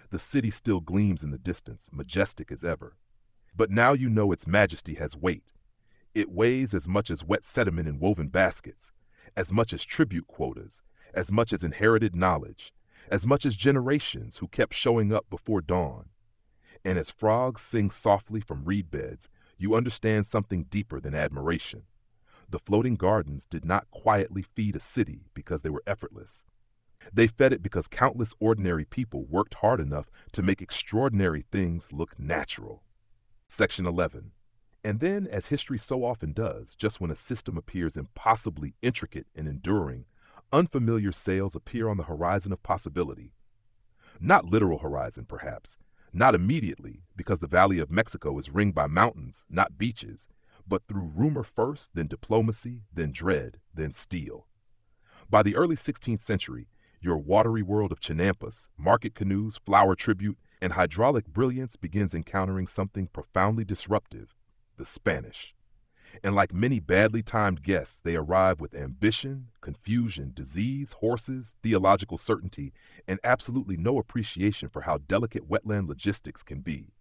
The city still gleams in the distance, majestic as ever. But now you know its majesty has weight. It weighs as much as wet sediment in woven baskets, as much as tribute quotas, as much as inherited knowledge, as much as generations who kept showing up before dawn. And as frogs sing softly from reed beds, you understand something deeper than admiration. The floating gardens did not quietly feed a city because they were effortless. They fed it because countless ordinary people worked hard enough to make extraordinary things look natural. Section 11. And then, as history so often does, just when a system appears impossibly intricate and enduring, unfamiliar sails appear on the horizon of possibility. Not literal horizon, perhaps. Not immediately, because the Valley of Mexico is ringed by mountains, not beaches, but through rumor first, then diplomacy, then dread, then steel. By the early 16th century, your watery world of chinampas, market canoes, flower tribute, and hydraulic brilliance begins encountering something profoundly disruptive. the Spanish. And like many badly timed guests, they arrive with ambition, confusion, disease, horses, theological certainty, and absolutely no appreciation for how delicate wetland logistics can be.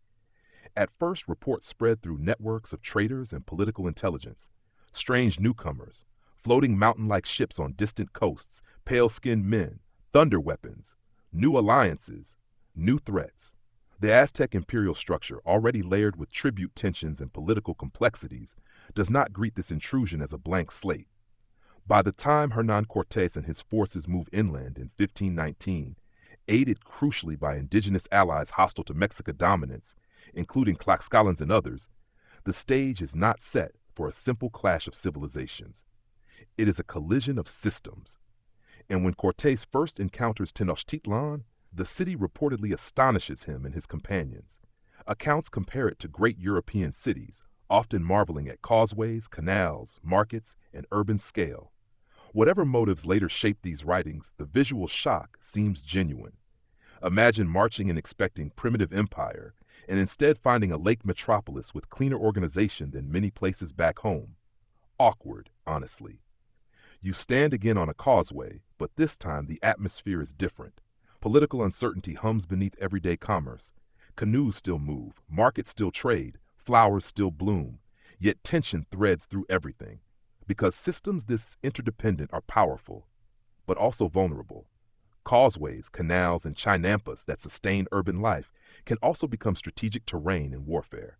At first, reports spread through networks of traders and political intelligence. Strange newcomers, floating mountain-like ships on distant coasts, pale-skinned men, thunder weapons, new alliances, new threats. The Aztec imperial structure, already layered with tribute tensions and political complexities, does not greet this intrusion as a blank slate. By the time Hernán Cortés and his forces move inland in 1519, aided crucially by indigenous allies hostile to Mexican dominance, including Tlaxcalans and others, the stage is not set for a simple clash of civilizations. It is a collision of systems. And when Cortés first encounters Tenochtitlan, the city reportedly astonishes him and his companions. Accounts compare it to great European cities, often marveling at causeways, canals, markets, and urban scale. Whatever motives later shaped these writings, the visual shock seems genuine. Imagine marching and expecting primitive empire, and instead finding a lake metropolis with cleaner organization than many places back home. Awkward, honestly. You stand again on a causeway, but this time the atmosphere is different. Political uncertainty hums beneath everyday commerce. Canoes still move, markets still trade, flowers still bloom, yet tension threads through everything. Because systems this interdependent are powerful, but also vulnerable. Causeways, canals, and chinampas that sustain urban life can also become strategic terrain in warfare.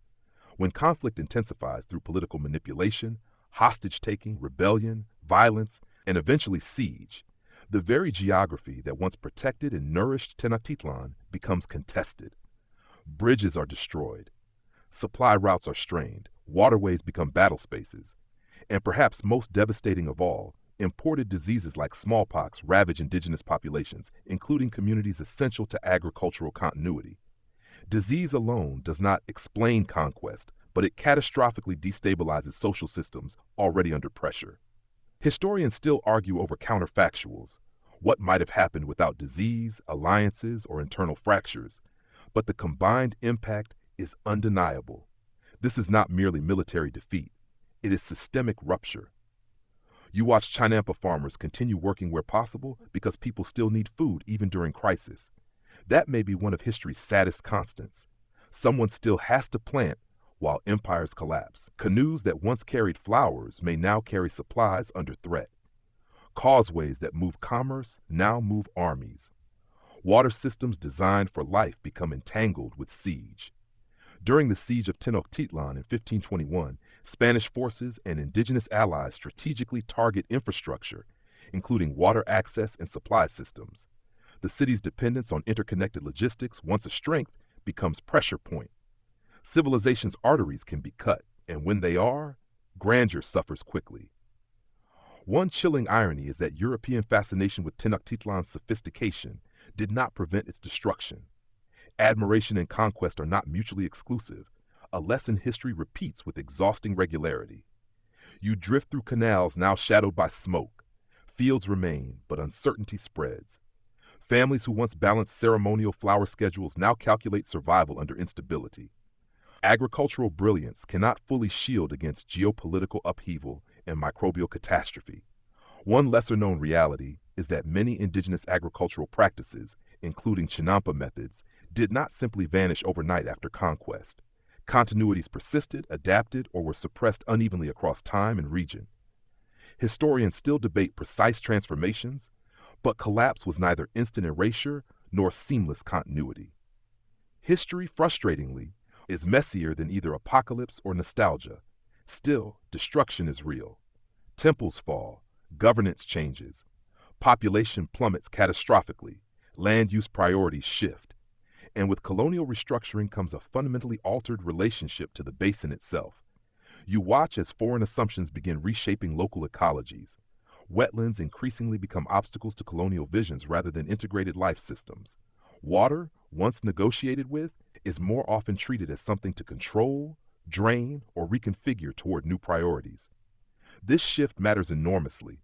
When conflict intensifies through political manipulation, hostage-taking, rebellion, violence, and eventually siege, the very geography that once protected and nourished Tenochtitlan becomes contested. Bridges are destroyed. Supply routes are strained. Waterways become battle spaces. And perhaps most devastating of all, imported diseases like smallpox ravage indigenous populations, including communities essential to agricultural continuity. Disease alone does not explain conquest, but it catastrophically destabilizes social systems already under pressure. Historians still argue over counterfactuals, what might have happened without disease, alliances, or internal fractures, but the combined impact is undeniable. This is not merely military defeat, it is systemic rupture. You watch chinampa farmers continue working where possible because people still need food even during crisis. That may be one of history's saddest constants. Someone still has to plant while empires collapse. Canoes that once carried flowers may now carry supplies under threat. Causeways that move commerce now move armies. Water systems designed for life become entangled with siege. During the siege of Tenochtitlan in 1521, Spanish forces and indigenous allies strategically target infrastructure, including water access and supply systems. The city's dependence on interconnected logistics, once a strength, becomes pressure point. Civilization's arteries can be cut, and when they are, grandeur suffers quickly. One chilling irony is that European fascination with Tenochtitlan's sophistication did not prevent its destruction. Admiration and conquest are not mutually exclusive, a lesson history repeats with exhausting regularity. You drift through canals now shadowed by smoke. Fields remain, but uncertainty spreads. Families who once balanced ceremonial flower schedules now calculate survival under instability. Agricultural brilliance cannot fully shield against geopolitical upheaval and microbial catastrophe. One lesser-known reality is that many indigenous agricultural practices, including chinampa methods, did not simply vanish overnight after conquest. Continuities persisted, adapted, or were suppressed unevenly across time and region. Historians still debate precise transformations, but collapse was neither instant erasure nor seamless continuity. History, frustratingly, is messier than either apocalypse or nostalgia. Still, destruction is real. Temples fall, governance changes, population plummets catastrophically, land use priorities shift. And with colonial restructuring comes a fundamentally altered relationship to the basin itself. You watch as foreign assumptions begin reshaping local ecologies. Wetlands increasingly become obstacles to colonial visions rather than integrated life systems. Water, once negotiated with, is more often treated as something to control, drain, or reconfigure toward new priorities. This shift matters enormously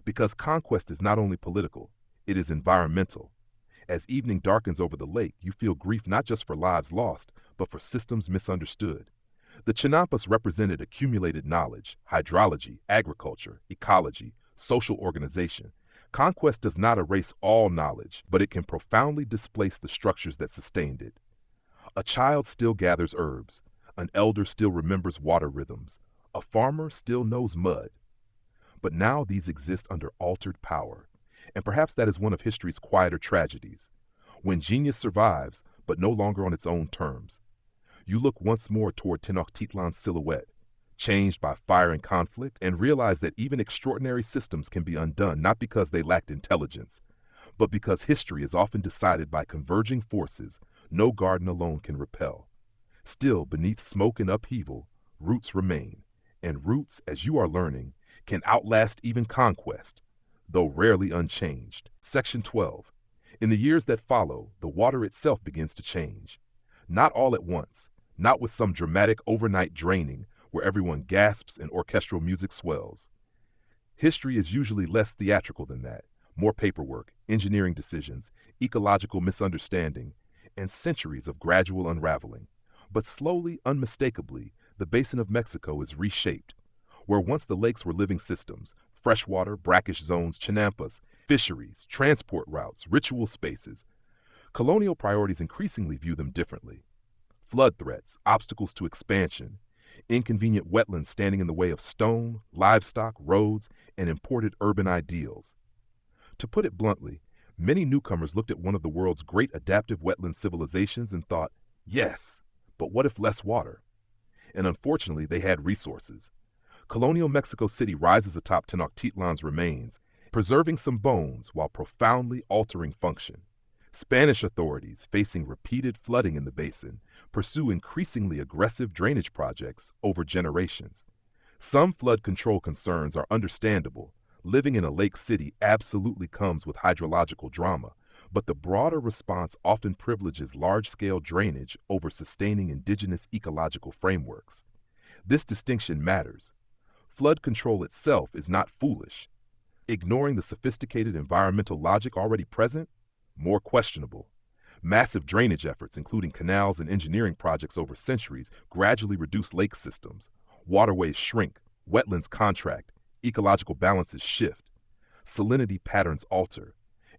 because conquest is not only political, it is environmental. As evening darkens over the lake, you feel grief not just for lives lost, but for systems misunderstood. The chinampas represented accumulated knowledge, hydrology, agriculture, ecology, social organization. Conquest does not erase all knowledge, but it can profoundly displace the structures that sustained it. A child still gathers herbs. An elder still remembers water rhythms. A farmer still knows mud. But now these exist under altered power. And perhaps that is one of history's quieter tragedies. When genius survives, but no longer on its own terms. You look once more toward Tenochtitlan's silhouette, changed by fire and conflict, and realize that even extraordinary systems can be undone not because they lacked intelligence, but because history is often decided by converging forces no garden alone can repel. Still, beneath smoke and upheaval, roots remain, and roots, as you are learning, can outlast even conquest, though rarely unchanged. Section 12. In the years that follow, the water itself begins to change. Not all at once, not with some dramatic overnight draining where everyone gasps and orchestral music swells. History is usually less theatrical than that. More paperwork, engineering decisions, ecological misunderstanding, and centuries of gradual unraveling. But slowly, unmistakably, the basin of Mexico is reshaped. Where once the lakes were living systems, freshwater, brackish zones, chinampas, fisheries, transport routes, ritual spaces, colonial priorities increasingly view them differently. Flood threats, obstacles to expansion, inconvenient wetlands standing in the way of stone, livestock, roads, and imported urban ideals. To put it bluntly, many newcomers looked at one of the world's great adaptive wetland civilizations and thought, yes, but what if less water? And unfortunately, they had resources. Colonial Mexico City rises atop Tenochtitlan's remains, preserving some bones while profoundly altering function. Spanish authorities, facing repeated flooding in the basin, pursue increasingly aggressive drainage projects over generations. Some flood control concerns are understandable. Living in a lake city absolutely comes with hydrological drama, but the broader response often privileges large-scale drainage over sustaining indigenous ecological frameworks. This distinction matters. Flood control itself is not foolish. Ignoring the sophisticated environmental logic already present? More questionable. Massive drainage efforts, including canals and engineering projects over centuries, gradually reduce lake systems. Waterways shrink, wetlands contract, ecological balances shift. Salinity patterns alter.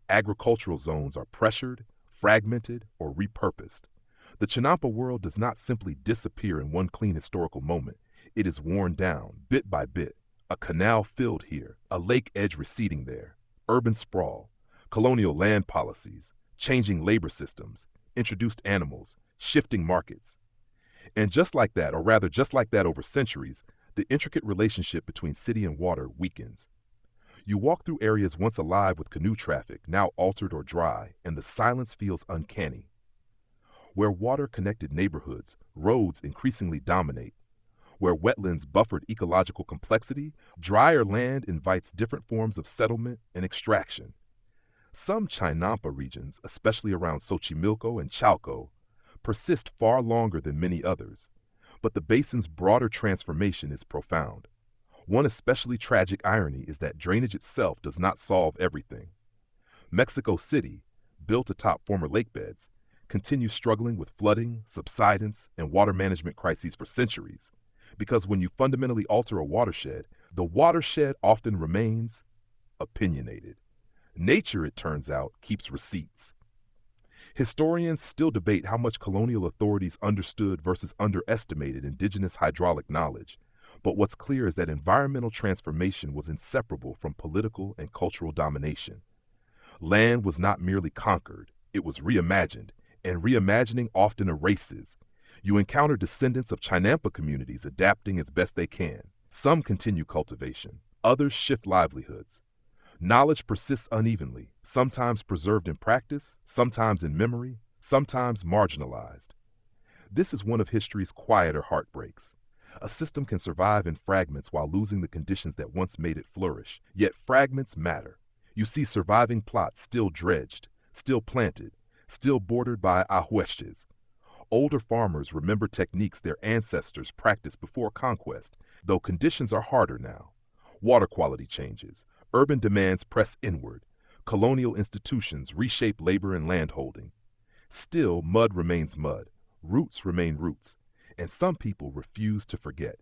Agricultural zones are pressured, fragmented, or repurposed. The Chinampa world does not simply disappear in one clean historical moment. It is worn down, bit by bit. A canal filled here, a lake edge receding there. Urban sprawl, colonial land policies, changing labor systems, introduced animals, shifting markets. And just like that, or rather just like that over centuries, the intricate relationship between city and water weakens. You walk through areas once alive with canoe traffic, now altered or dry, and the silence feels uncanny. Where water connected neighborhoods, roads increasingly dominate. Where wetlands buffered ecological complexity, drier land invites different forms of settlement and extraction. Some Chinampa regions, especially around Xochimilco and Chalco, persist far longer than many others, but the basin's broader transformation is profound. One especially tragic irony is that drainage itself does not solve everything. Mexico City, built atop former lake beds, continues struggling with flooding, subsidence, and water management crises for centuries, because when you fundamentally alter a watershed, the watershed often remains opinionated. Nature, it turns out, keeps receipts. Historians still debate how much colonial authorities understood versus underestimated indigenous hydraulic knowledge, but what's clear is that environmental transformation was inseparable from political and cultural domination. Land was not merely conquered, it was reimagined, and reimagining often erases. You encounter descendants of Chinampa communities adapting as best they can. Some continue cultivation, others shift livelihoods. Knowledge persists unevenly, sometimes preserved in practice, sometimes in memory, sometimes marginalized. This is one of history's quieter heartbreaks. A system can survive in fragments while losing the conditions that once made it flourish, yet fragments matter. You see surviving plots still dredged, still planted, still bordered by ahueshes. Older farmers remember techniques their ancestors practiced before conquest, though conditions are harder now. Water quality changes, urban demands press inward, colonial institutions reshape labor and landholding. Still, mud remains mud, roots remain roots, and some people refuse to forget.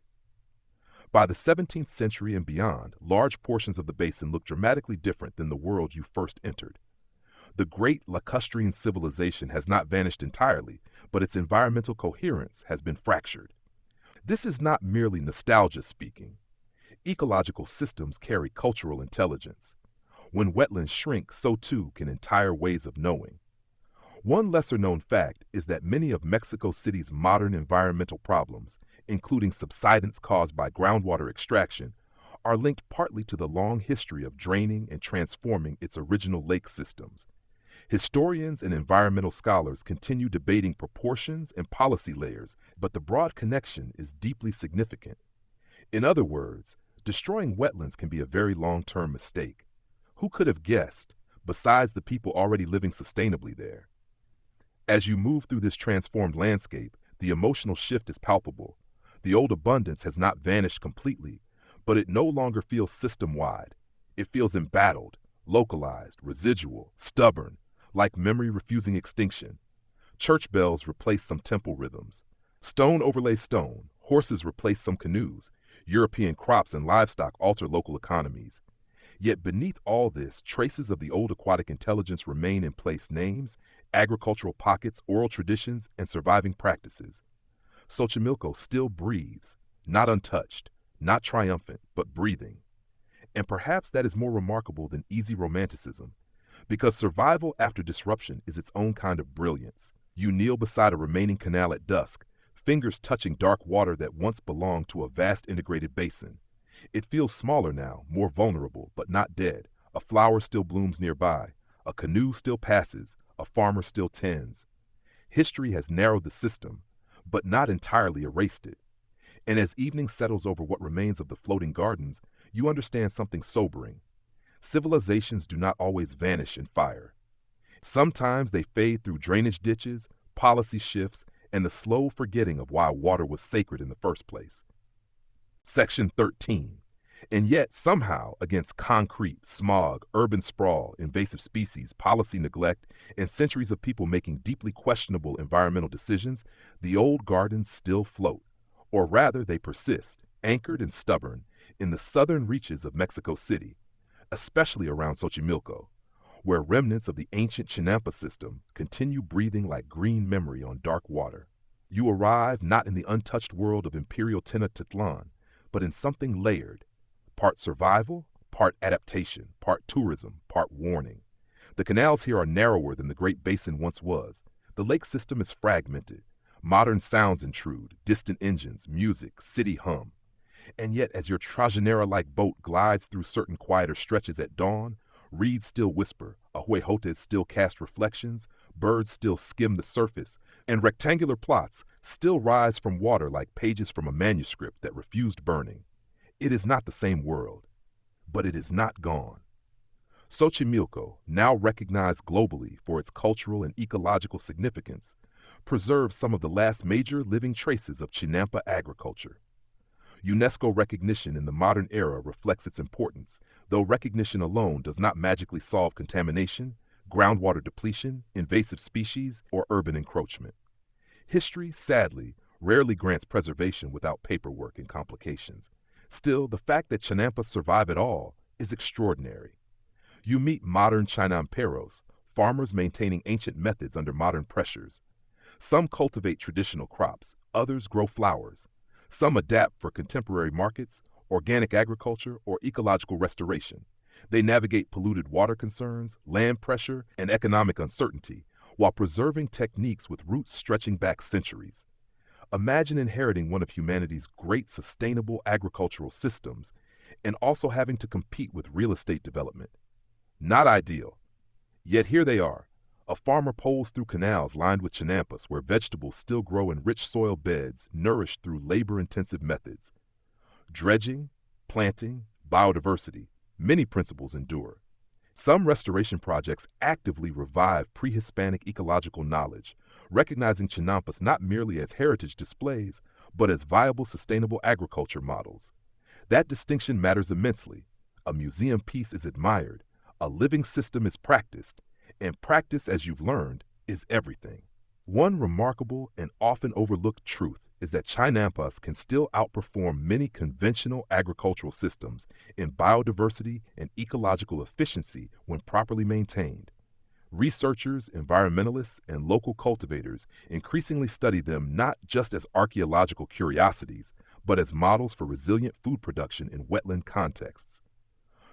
By the 17th century and beyond, large portions of the basin look dramatically different than the world you first entered. The great lacustrine civilization has not vanished entirely, but its environmental coherence has been fractured. This is not merely nostalgia speaking. Ecological systems carry cultural intelligence. When wetlands shrink, so too can entire ways of knowing. One lesser-known fact is that many of Mexico City's modern environmental problems, including subsidence caused by groundwater extraction, are linked partly to the long history of draining and transforming its original lake systems. Historians and environmental scholars continue debating proportions and policy layers, but the broad connection is deeply significant. In other words, destroying wetlands can be a very long-term mistake. Who could have guessed, besides the people already living sustainably there? As you move through this transformed landscape, the emotional shift is palpable. The old abundance has not vanished completely, but it no longer feels system-wide. It feels embattled, localized, residual, stubborn, like memory refusing extinction. Church bells replace some temple rhythms. Stone overlays stone, horses replace some canoes, European crops and livestock alter local economies. Yet beneath all this, traces of the old aquatic intelligence remain in place: names, agricultural pockets, oral traditions, and surviving practices. Xochimilco still breathes, not untouched, not triumphant, but breathing. And perhaps that is more remarkable than easy romanticism, because survival after disruption is its own kind of brilliance. You kneel beside a remaining canal at dusk, fingers touching dark water that once belonged to a vast integrated basin. It feels smaller now, more vulnerable, but not dead. A flower still blooms nearby. A canoe still passes. A farmer still tends. History has narrowed the system, but not entirely erased it. And as evening settles over what remains of the floating gardens, you understand something sobering. Civilizations do not always vanish in fire. Sometimes they fade through drainage ditches, policy shifts, and the slow forgetting of why water was sacred in the first place. Section 13. And yet, somehow, against concrete, smog, urban sprawl, invasive species, policy neglect, and centuries of people making deeply questionable environmental decisions, the old gardens still float. Or rather, they persist, anchored and stubborn, in the southern reaches of Mexico City, especially around Xochimilco, where remnants of the ancient chinampa system continue breathing like green memory on dark water. You arrive not in the untouched world of imperial Tenochtitlan, but in something layered, part survival, part adaptation, part tourism, part warning. The canals here are narrower than the Great Basin once was. The lake system is fragmented. Modern sounds intrude, distant engines, music, city hum. And yet, as your Trajanera-like boat glides through certain quieter stretches at dawn, reeds still whisper, ahuejotes still cast reflections, birds still skim the surface, and rectangular plots still rise from water like pages from a manuscript that refused burning. It is not the same world, but it is not gone. Xochimilco, now recognized globally for its cultural and ecological significance, preserves some of the last major living traces of chinampa agriculture. UNESCO recognition in the modern era reflects its importance, though recognition alone does not magically solve contamination, groundwater depletion, invasive species, or urban encroachment. History, sadly, rarely grants preservation without paperwork and complications. Still, the fact that chinampas survive at all is extraordinary. You meet modern chinamperos, farmers maintaining ancient methods under modern pressures. Some cultivate traditional crops, others grow flowers. Some adapt for contemporary markets, organic agriculture, or ecological restoration. They navigate polluted water concerns, land pressure, and economic uncertainty, while preserving techniques with roots stretching back centuries. Imagine inheriting one of humanity's great sustainable agricultural systems and also having to compete with real estate development. Not ideal. Yet here they are. A farmer poles through canals lined with chinampas where vegetables still grow in rich soil beds nourished through labor-intensive methods. Dredging, planting, biodiversity, many principles endure. Some restoration projects actively revive pre-Hispanic ecological knowledge, recognizing chinampas not merely as heritage displays, but as viable sustainable agriculture models. That distinction matters immensely. A museum piece is admired, a living system is practiced, and practice, as you've learned, is everything. One remarkable and often overlooked truth is that chinampas can still outperform many conventional agricultural systems in biodiversity and ecological efficiency when properly maintained. Researchers, environmentalists, and local cultivators increasingly study them not just as archaeological curiosities, but as models for resilient food production in wetland contexts.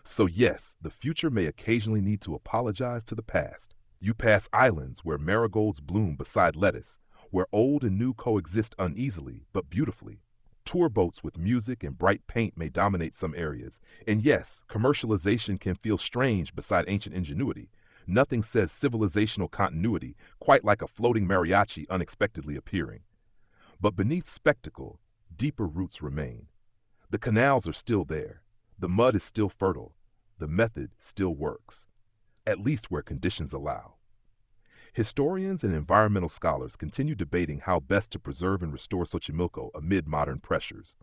So yes, the future may occasionally need to apologize to the past. You pass islands where marigolds bloom beside lettuce, where old and new coexist uneasily but beautifully. Tour boats with music and bright paint may dominate some areas, and yes, commercialization can feel strange beside ancient ingenuity. Nothing says civilizational continuity quite like a floating mariachi unexpectedly appearing. But beneath spectacle, deeper roots remain. The canals are still there. The mud is still fertile. The method still works, at least where conditions allow. Historians and environmental scholars continue debating how best to preserve and restore Xochimilco amid modern pressures.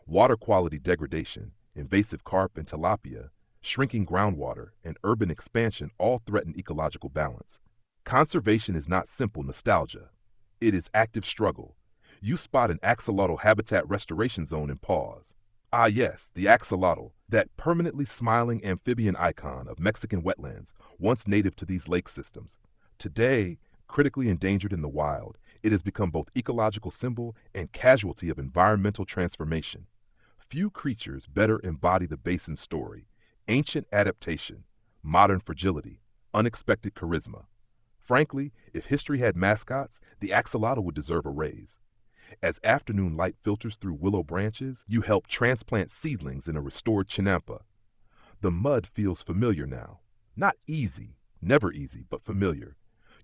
Water quality degradation, invasive carp and tilapia, shrinking groundwater, and urban expansion all threaten ecological balance. Conservation is not simple nostalgia. It is active struggle. You spot an axolotl habitat restoration zone and pause. Ah yes, the axolotl, that permanently smiling amphibian icon of Mexican wetlands, once native to these lake systems. Today, critically endangered in the wild, it has become both ecological symbol and casualty of environmental transformation. Few creatures better embody the basin's story: ancient adaptation, modern fragility, unexpected charisma. Frankly, if history had mascots, the axolotl would deserve a raise. As afternoon light filters through willow branches, you help transplant seedlings in a restored chinampa. The mud feels familiar now. Not easy, never easy, but familiar.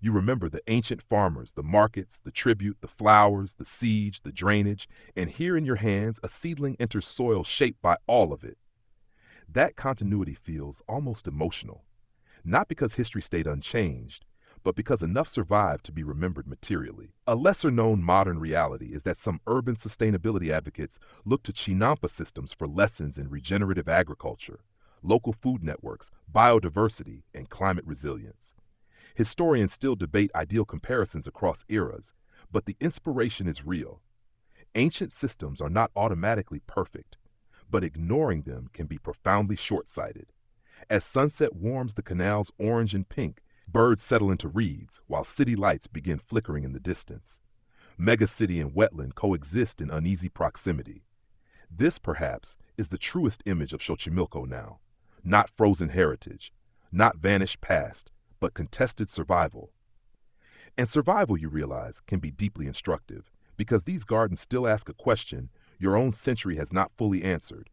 You remember the ancient farmers, the markets, the tribute, the flowers, the siege, the drainage, and here in your hands, a seedling enters soil shaped by all of it. That continuity feels almost emotional. Not because history stayed unchanged, but because enough survived to be remembered materially. A lesser-known modern reality is that some urban sustainability advocates look to chinampa systems for lessons in regenerative agriculture, local food networks, biodiversity, and climate resilience. Historians still debate ideal comparisons across eras, but the inspiration is real. Ancient systems are not automatically perfect, but ignoring them can be profoundly short-sighted. As sunset warms the canals orange and pink, birds settle into reeds, while city lights begin flickering in the distance. Megacity and wetland coexist in uneasy proximity. This, perhaps, is the truest image of Xochimilco now. Not frozen heritage, not vanished past, but contested survival. And survival, you realize, can be deeply instructive, because these gardens still ask a question your own century has not fully answered.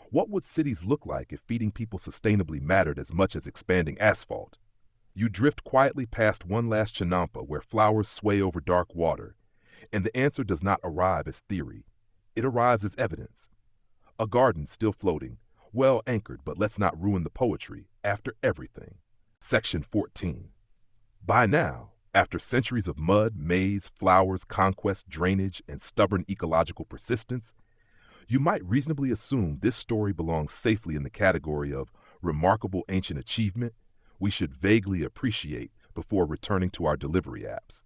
What would cities look like if feeding people sustainably mattered as much as expanding asphalt? You drift quietly past one last chinampa where flowers sway over dark water, and the answer does not arrive as theory. It arrives as evidence. A garden still floating, well anchored, but let's not ruin the poetry, after everything. Section 14. By now, after centuries of mud, maize, flowers, conquest, drainage, and stubborn ecological persistence, you might reasonably assume this story belongs safely in the category of remarkable ancient achievement we should vaguely appreciate before returning to our delivery apps.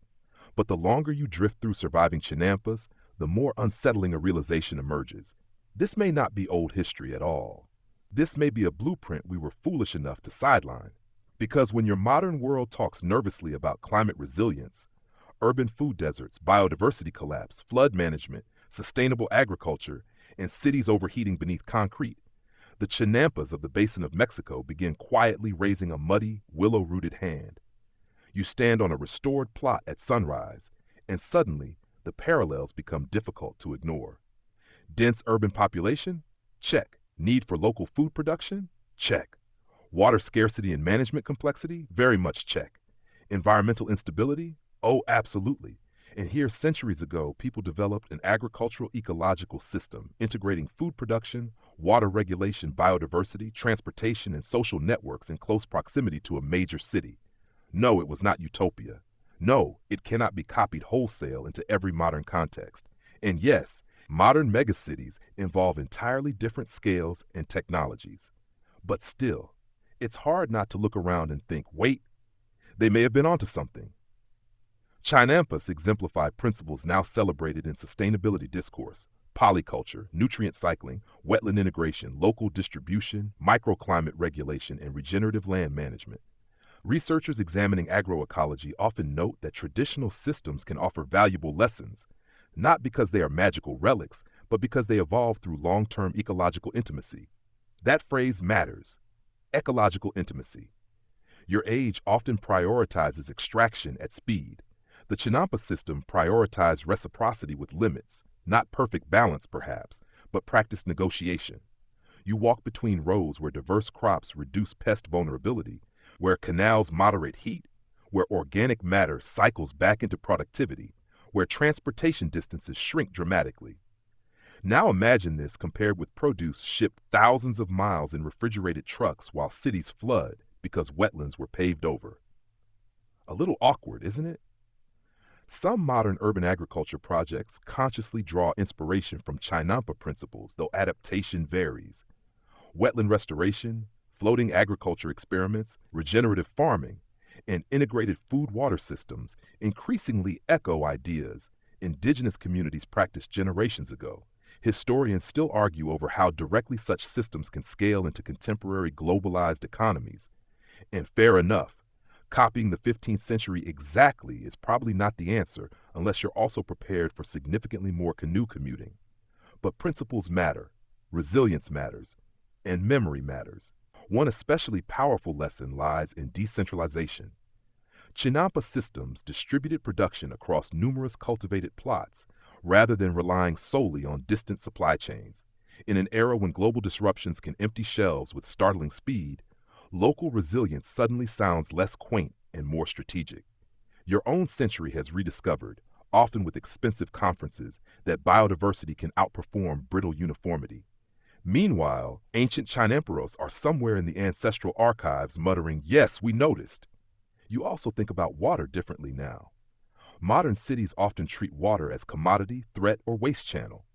But the longer you drift through surviving chinampas, the more unsettling a realization emerges. This may not be old history at all. This may be a blueprint we were foolish enough to sideline. Because when your modern world talks nervously about climate resilience, urban food deserts, biodiversity collapse, flood management, sustainable agriculture, and cities overheating beneath concrete, the chinampas of the basin of Mexico begin quietly raising a muddy, willow-rooted hand. You stand on a restored plot at sunrise, and suddenly the parallels become difficult to ignore. Dense urban population? Check. Need for local food production? Check. Water scarcity and management complexity? Very much check. Environmental instability? Oh, absolutely. And here, centuries ago, people developed an agricultural ecological system integrating food production, water regulation, biodiversity, transportation, and social networks in close proximity to a major city. No, it was not utopia. No, it cannot be copied wholesale into every modern context. And yes, modern megacities involve entirely different scales and technologies. But still, it's hard not to look around and think, wait, they may have been onto something. Chinampas exemplify principles now celebrated in sustainability discourse: polyculture, nutrient cycling, wetland integration, local distribution, microclimate regulation, and regenerative land management. Researchers examining agroecology often note that traditional systems can offer valuable lessons, not because they are magical relics, but because they evolve through long-term ecological intimacy. That phrase matters: ecological intimacy. Your age often prioritizes extraction at speed. The Chinampa system prioritized reciprocity with limits, not perfect balance perhaps, but practiced negotiation. You walk between rows where diverse crops reduce pest vulnerability, where canals moderate heat, where organic matter cycles back into productivity, where transportation distances shrink dramatically. Now imagine this compared with produce shipped thousands of miles in refrigerated trucks while cities flood because wetlands were paved over. A little awkward, isn't it? Some modern urban agriculture projects consciously draw inspiration from Chinampa principles, though adaptation varies. Wetland restoration, floating agriculture experiments, regenerative farming, and integrated food-water systems increasingly echo ideas indigenous communities practiced generations ago. Historians still argue over how directly such systems can scale into contemporary globalized economies. And fair enough, copying the 15th century exactly is probably not the answer unless you're also prepared for significantly more canoe commuting. But principles matter, resilience matters, and memory matters. One especially powerful lesson lies in decentralization. Chinampa systems distributed production across numerous cultivated plots rather than relying solely on distant supply chains. In an era when global disruptions can empty shelves with startling speed, local resilience suddenly sounds less quaint and more strategic. Your own century has rediscovered, often with expensive conferences, that biodiversity can outperform brittle uniformity. Meanwhile, ancient Chinamperos are somewhere in the ancestral archives muttering, "Yes, we noticed." You also think about water differently now. Modern cities often treat water as commodity, threat, or waste channel.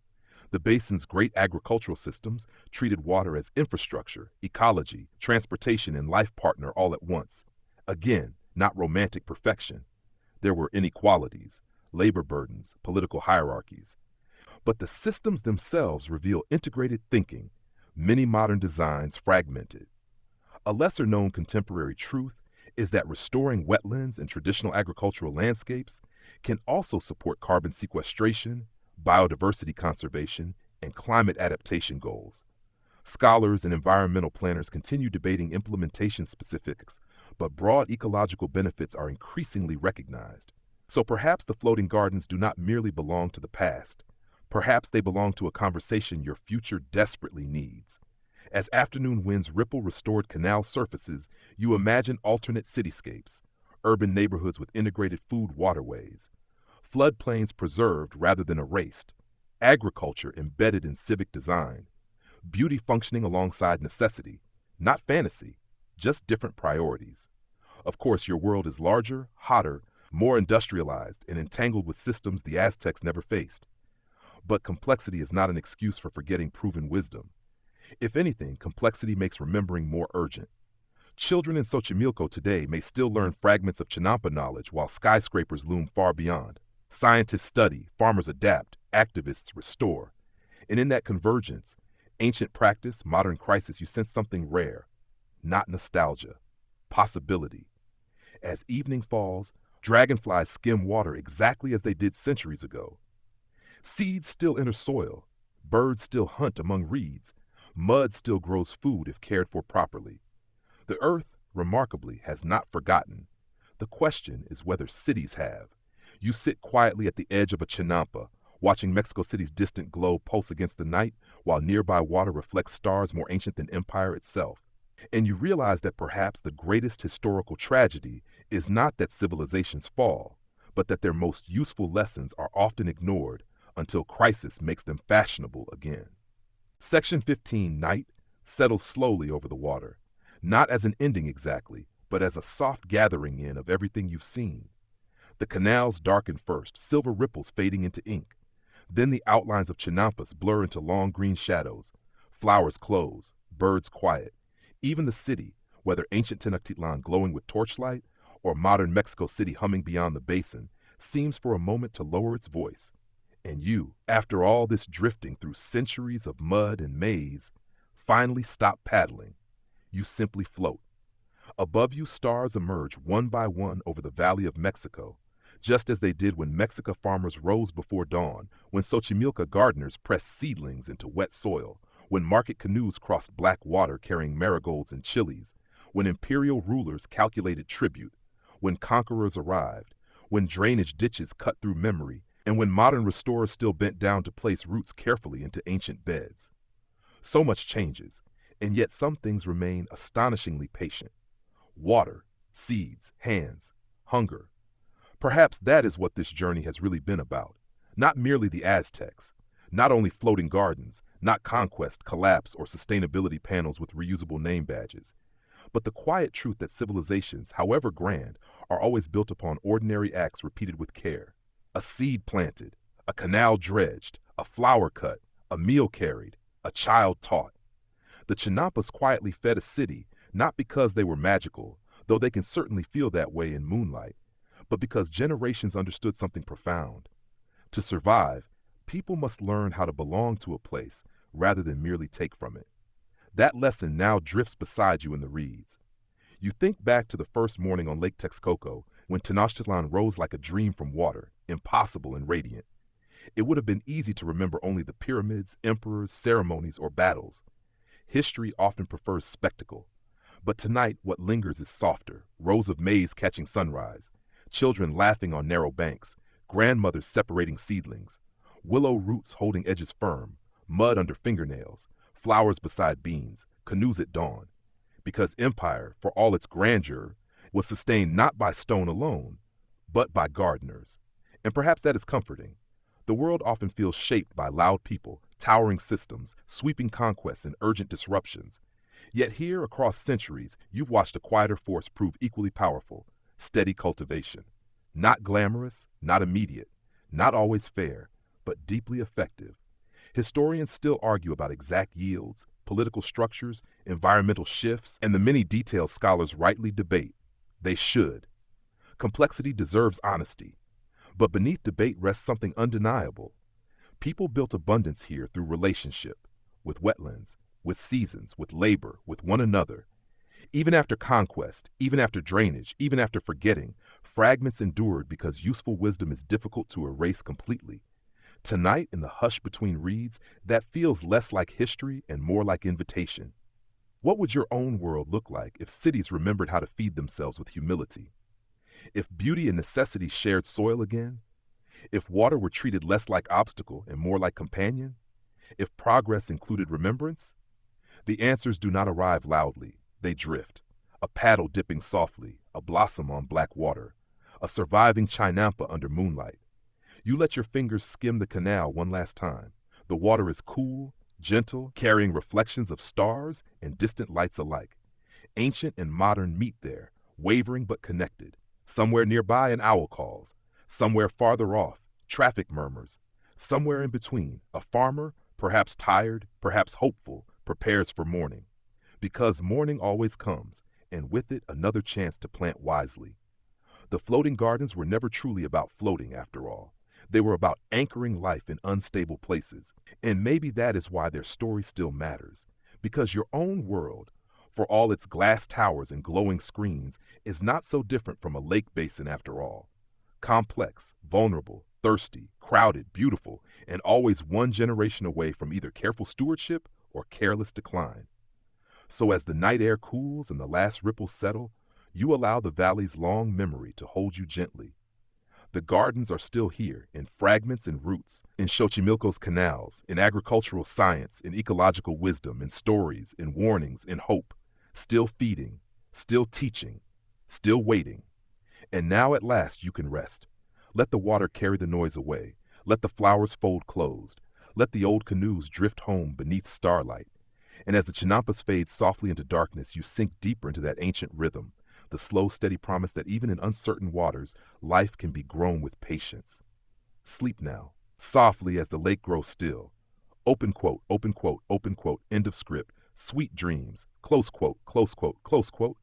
The basin's great agricultural systems treated water as infrastructure, ecology, transportation, and life partner all at once. Again, not romantic perfection. There were inequalities, labor burdens, political hierarchies. But the systems themselves reveal integrated thinking, many modern designs fragmented. A lesser-known contemporary truth is that restoring wetlands and traditional agricultural landscapes can also support carbon sequestration, biodiversity conservation, and climate adaptation goals. Scholars and environmental planners continue debating implementation specifics, but broad ecological benefits are increasingly recognized. So perhaps the floating gardens do not merely belong to the past. Perhaps they belong to a conversation your future desperately needs. As afternoon winds ripple restored canal surfaces, you imagine alternate cityscapes, urban neighborhoods with integrated food waterways, floodplains preserved rather than erased, agriculture embedded in civic design, beauty functioning alongside necessity, not fantasy, just different priorities. Of course, your world is larger, hotter, more industrialized, and entangled with systems the Aztecs never faced. But complexity is not an excuse for forgetting proven wisdom. If anything, complexity makes remembering more urgent. Children in Xochimilco today may still learn fragments of Chinampa knowledge while skyscrapers loom far beyond. Scientists study, farmers adapt, activists restore. And in that convergence, ancient practice, modern crisis, you sense something rare. Not nostalgia, possibility. As evening falls, dragonflies skim water exactly as they did centuries ago. Seeds still enter soil, birds still hunt among reeds, mud still grows food if cared for properly. The earth, remarkably, has not forgotten. The question is whether cities have. You sit quietly at the edge of a chinampa, watching Mexico City's distant glow pulse against the night, while nearby water reflects stars more ancient than empire itself. And you realize that perhaps the greatest historical tragedy is not that civilizations fall, but that their most useful lessons are often ignored until crisis makes them fashionable again. Section 15, Night, settles slowly over the water, not as an ending exactly, but as a soft gathering in of everything you've seen. The canals darken first, silver ripples fading into ink. Then the outlines of Chinampas blur into long green shadows. Flowers close, birds quiet. Even the city, whether ancient Tenochtitlan glowing with torchlight or modern Mexico City humming beyond the basin, seems for a moment to lower its voice. And you, after all this drifting through centuries of mud and maze, finally stop paddling. You simply float. Above you, stars emerge one by one over the Valley of Mexico, just as they did when Mexica farmers rose before dawn, when Xochimilco gardeners pressed seedlings into wet soil, when market canoes crossed black water carrying marigolds and chilies, when imperial rulers calculated tribute, when conquerors arrived, when drainage ditches cut through memory, and when modern restorers still bent down to place roots carefully into ancient beds. So much changes, and yet some things remain astonishingly patient. Water, seeds, hands, hunger. Perhaps that is what this journey has really been about. Not merely the Aztecs, not only floating gardens, not conquest, collapse, or sustainability panels with reusable name badges, but the quiet truth that civilizations, however grand, are always built upon ordinary acts repeated with care. A seed planted, a canal dredged, a flower cut, a meal carried, a child taught. The chinampas quietly fed a city, not because they were magical, though they can certainly feel that way in moonlight, but because generations understood something profound. To survive, people must learn how to belong to a place rather than merely take from it. That lesson now drifts beside you in the reeds. You think back to the first morning on Lake Texcoco when Tenochtitlan rose like a dream from water, impossible and radiant. It would have been easy to remember only the pyramids, emperors, ceremonies, or battles. History often prefers spectacle. But tonight, what lingers is softer: rows of maize catching sunrise, children laughing on narrow banks, grandmothers separating seedlings, willow roots holding edges firm, mud under fingernails, flowers beside beans, canoes at dawn. Because empire, for all its grandeur, was sustained not by stone alone, but by gardeners. And perhaps that is comforting. The world often feels shaped by loud people, towering systems, sweeping conquests, and urgent disruptions. Yet here, across centuries, you've watched a quieter force prove equally powerful: steady cultivation. Not glamorous, not immediate, not always fair, but deeply effective. Historians still argue about exact yields, political structures, environmental shifts, and the many details scholars rightly debate. They should. Complexity deserves honesty. But beneath debate rests something undeniable. People built abundance here through relationship, with wetlands, with seasons, with labor, with one another. Even after conquest, even after drainage, even after forgetting, fragments endured because useful wisdom is difficult to erase completely. Tonight, in the hush between reeds, that feels less like history and more like invitation. What would your own world look like if cities remembered how to feed themselves with humility? If beauty and necessity shared soil again? If water were treated less like obstacle and more like companion? If progress included remembrance? The answers do not arrive loudly. They drift. A paddle dipping softly, a blossom on black water, a surviving chinampa under moonlight. You let your fingers skim the canal one last time. The water is cool, gentle, carrying reflections of stars and distant lights alike. Ancient and modern meet there, wavering but connected. Somewhere nearby, an owl calls. Somewhere farther off, traffic murmurs. Somewhere in between, a farmer, perhaps tired, perhaps hopeful, prepares for morning. Because morning always comes, and with it another chance to plant wisely. The floating gardens were never truly about floating, after all. They were about anchoring life in unstable places. And maybe that is why their story still matters. Because your own world, for all its glass towers and glowing screens, is not so different from a lake basin after all. Complex, vulnerable, thirsty, crowded, beautiful, and always one generation away from either careful stewardship or careless decline. So as the night air cools and the last ripples settle, you allow the valley's long memory to hold you gently. The gardens are still here, in fragments and roots, in Xochimilco's canals, in agricultural science, in ecological wisdom, in stories, in warnings, in hope, still feeding, still teaching, still waiting. And now at last you can rest. Let the water carry the noise away. Let the flowers fold closed. Let the old canoes drift home beneath starlight. And as the chinampas fade softly into darkness, you sink deeper into that ancient rhythm, the slow, steady promise that even in uncertain waters, life can be grown with patience. Sleep now, softly as the lake grows still. Open quote, open quote, open quote, end of script. Sweet dreams, close quote, close quote, close quote.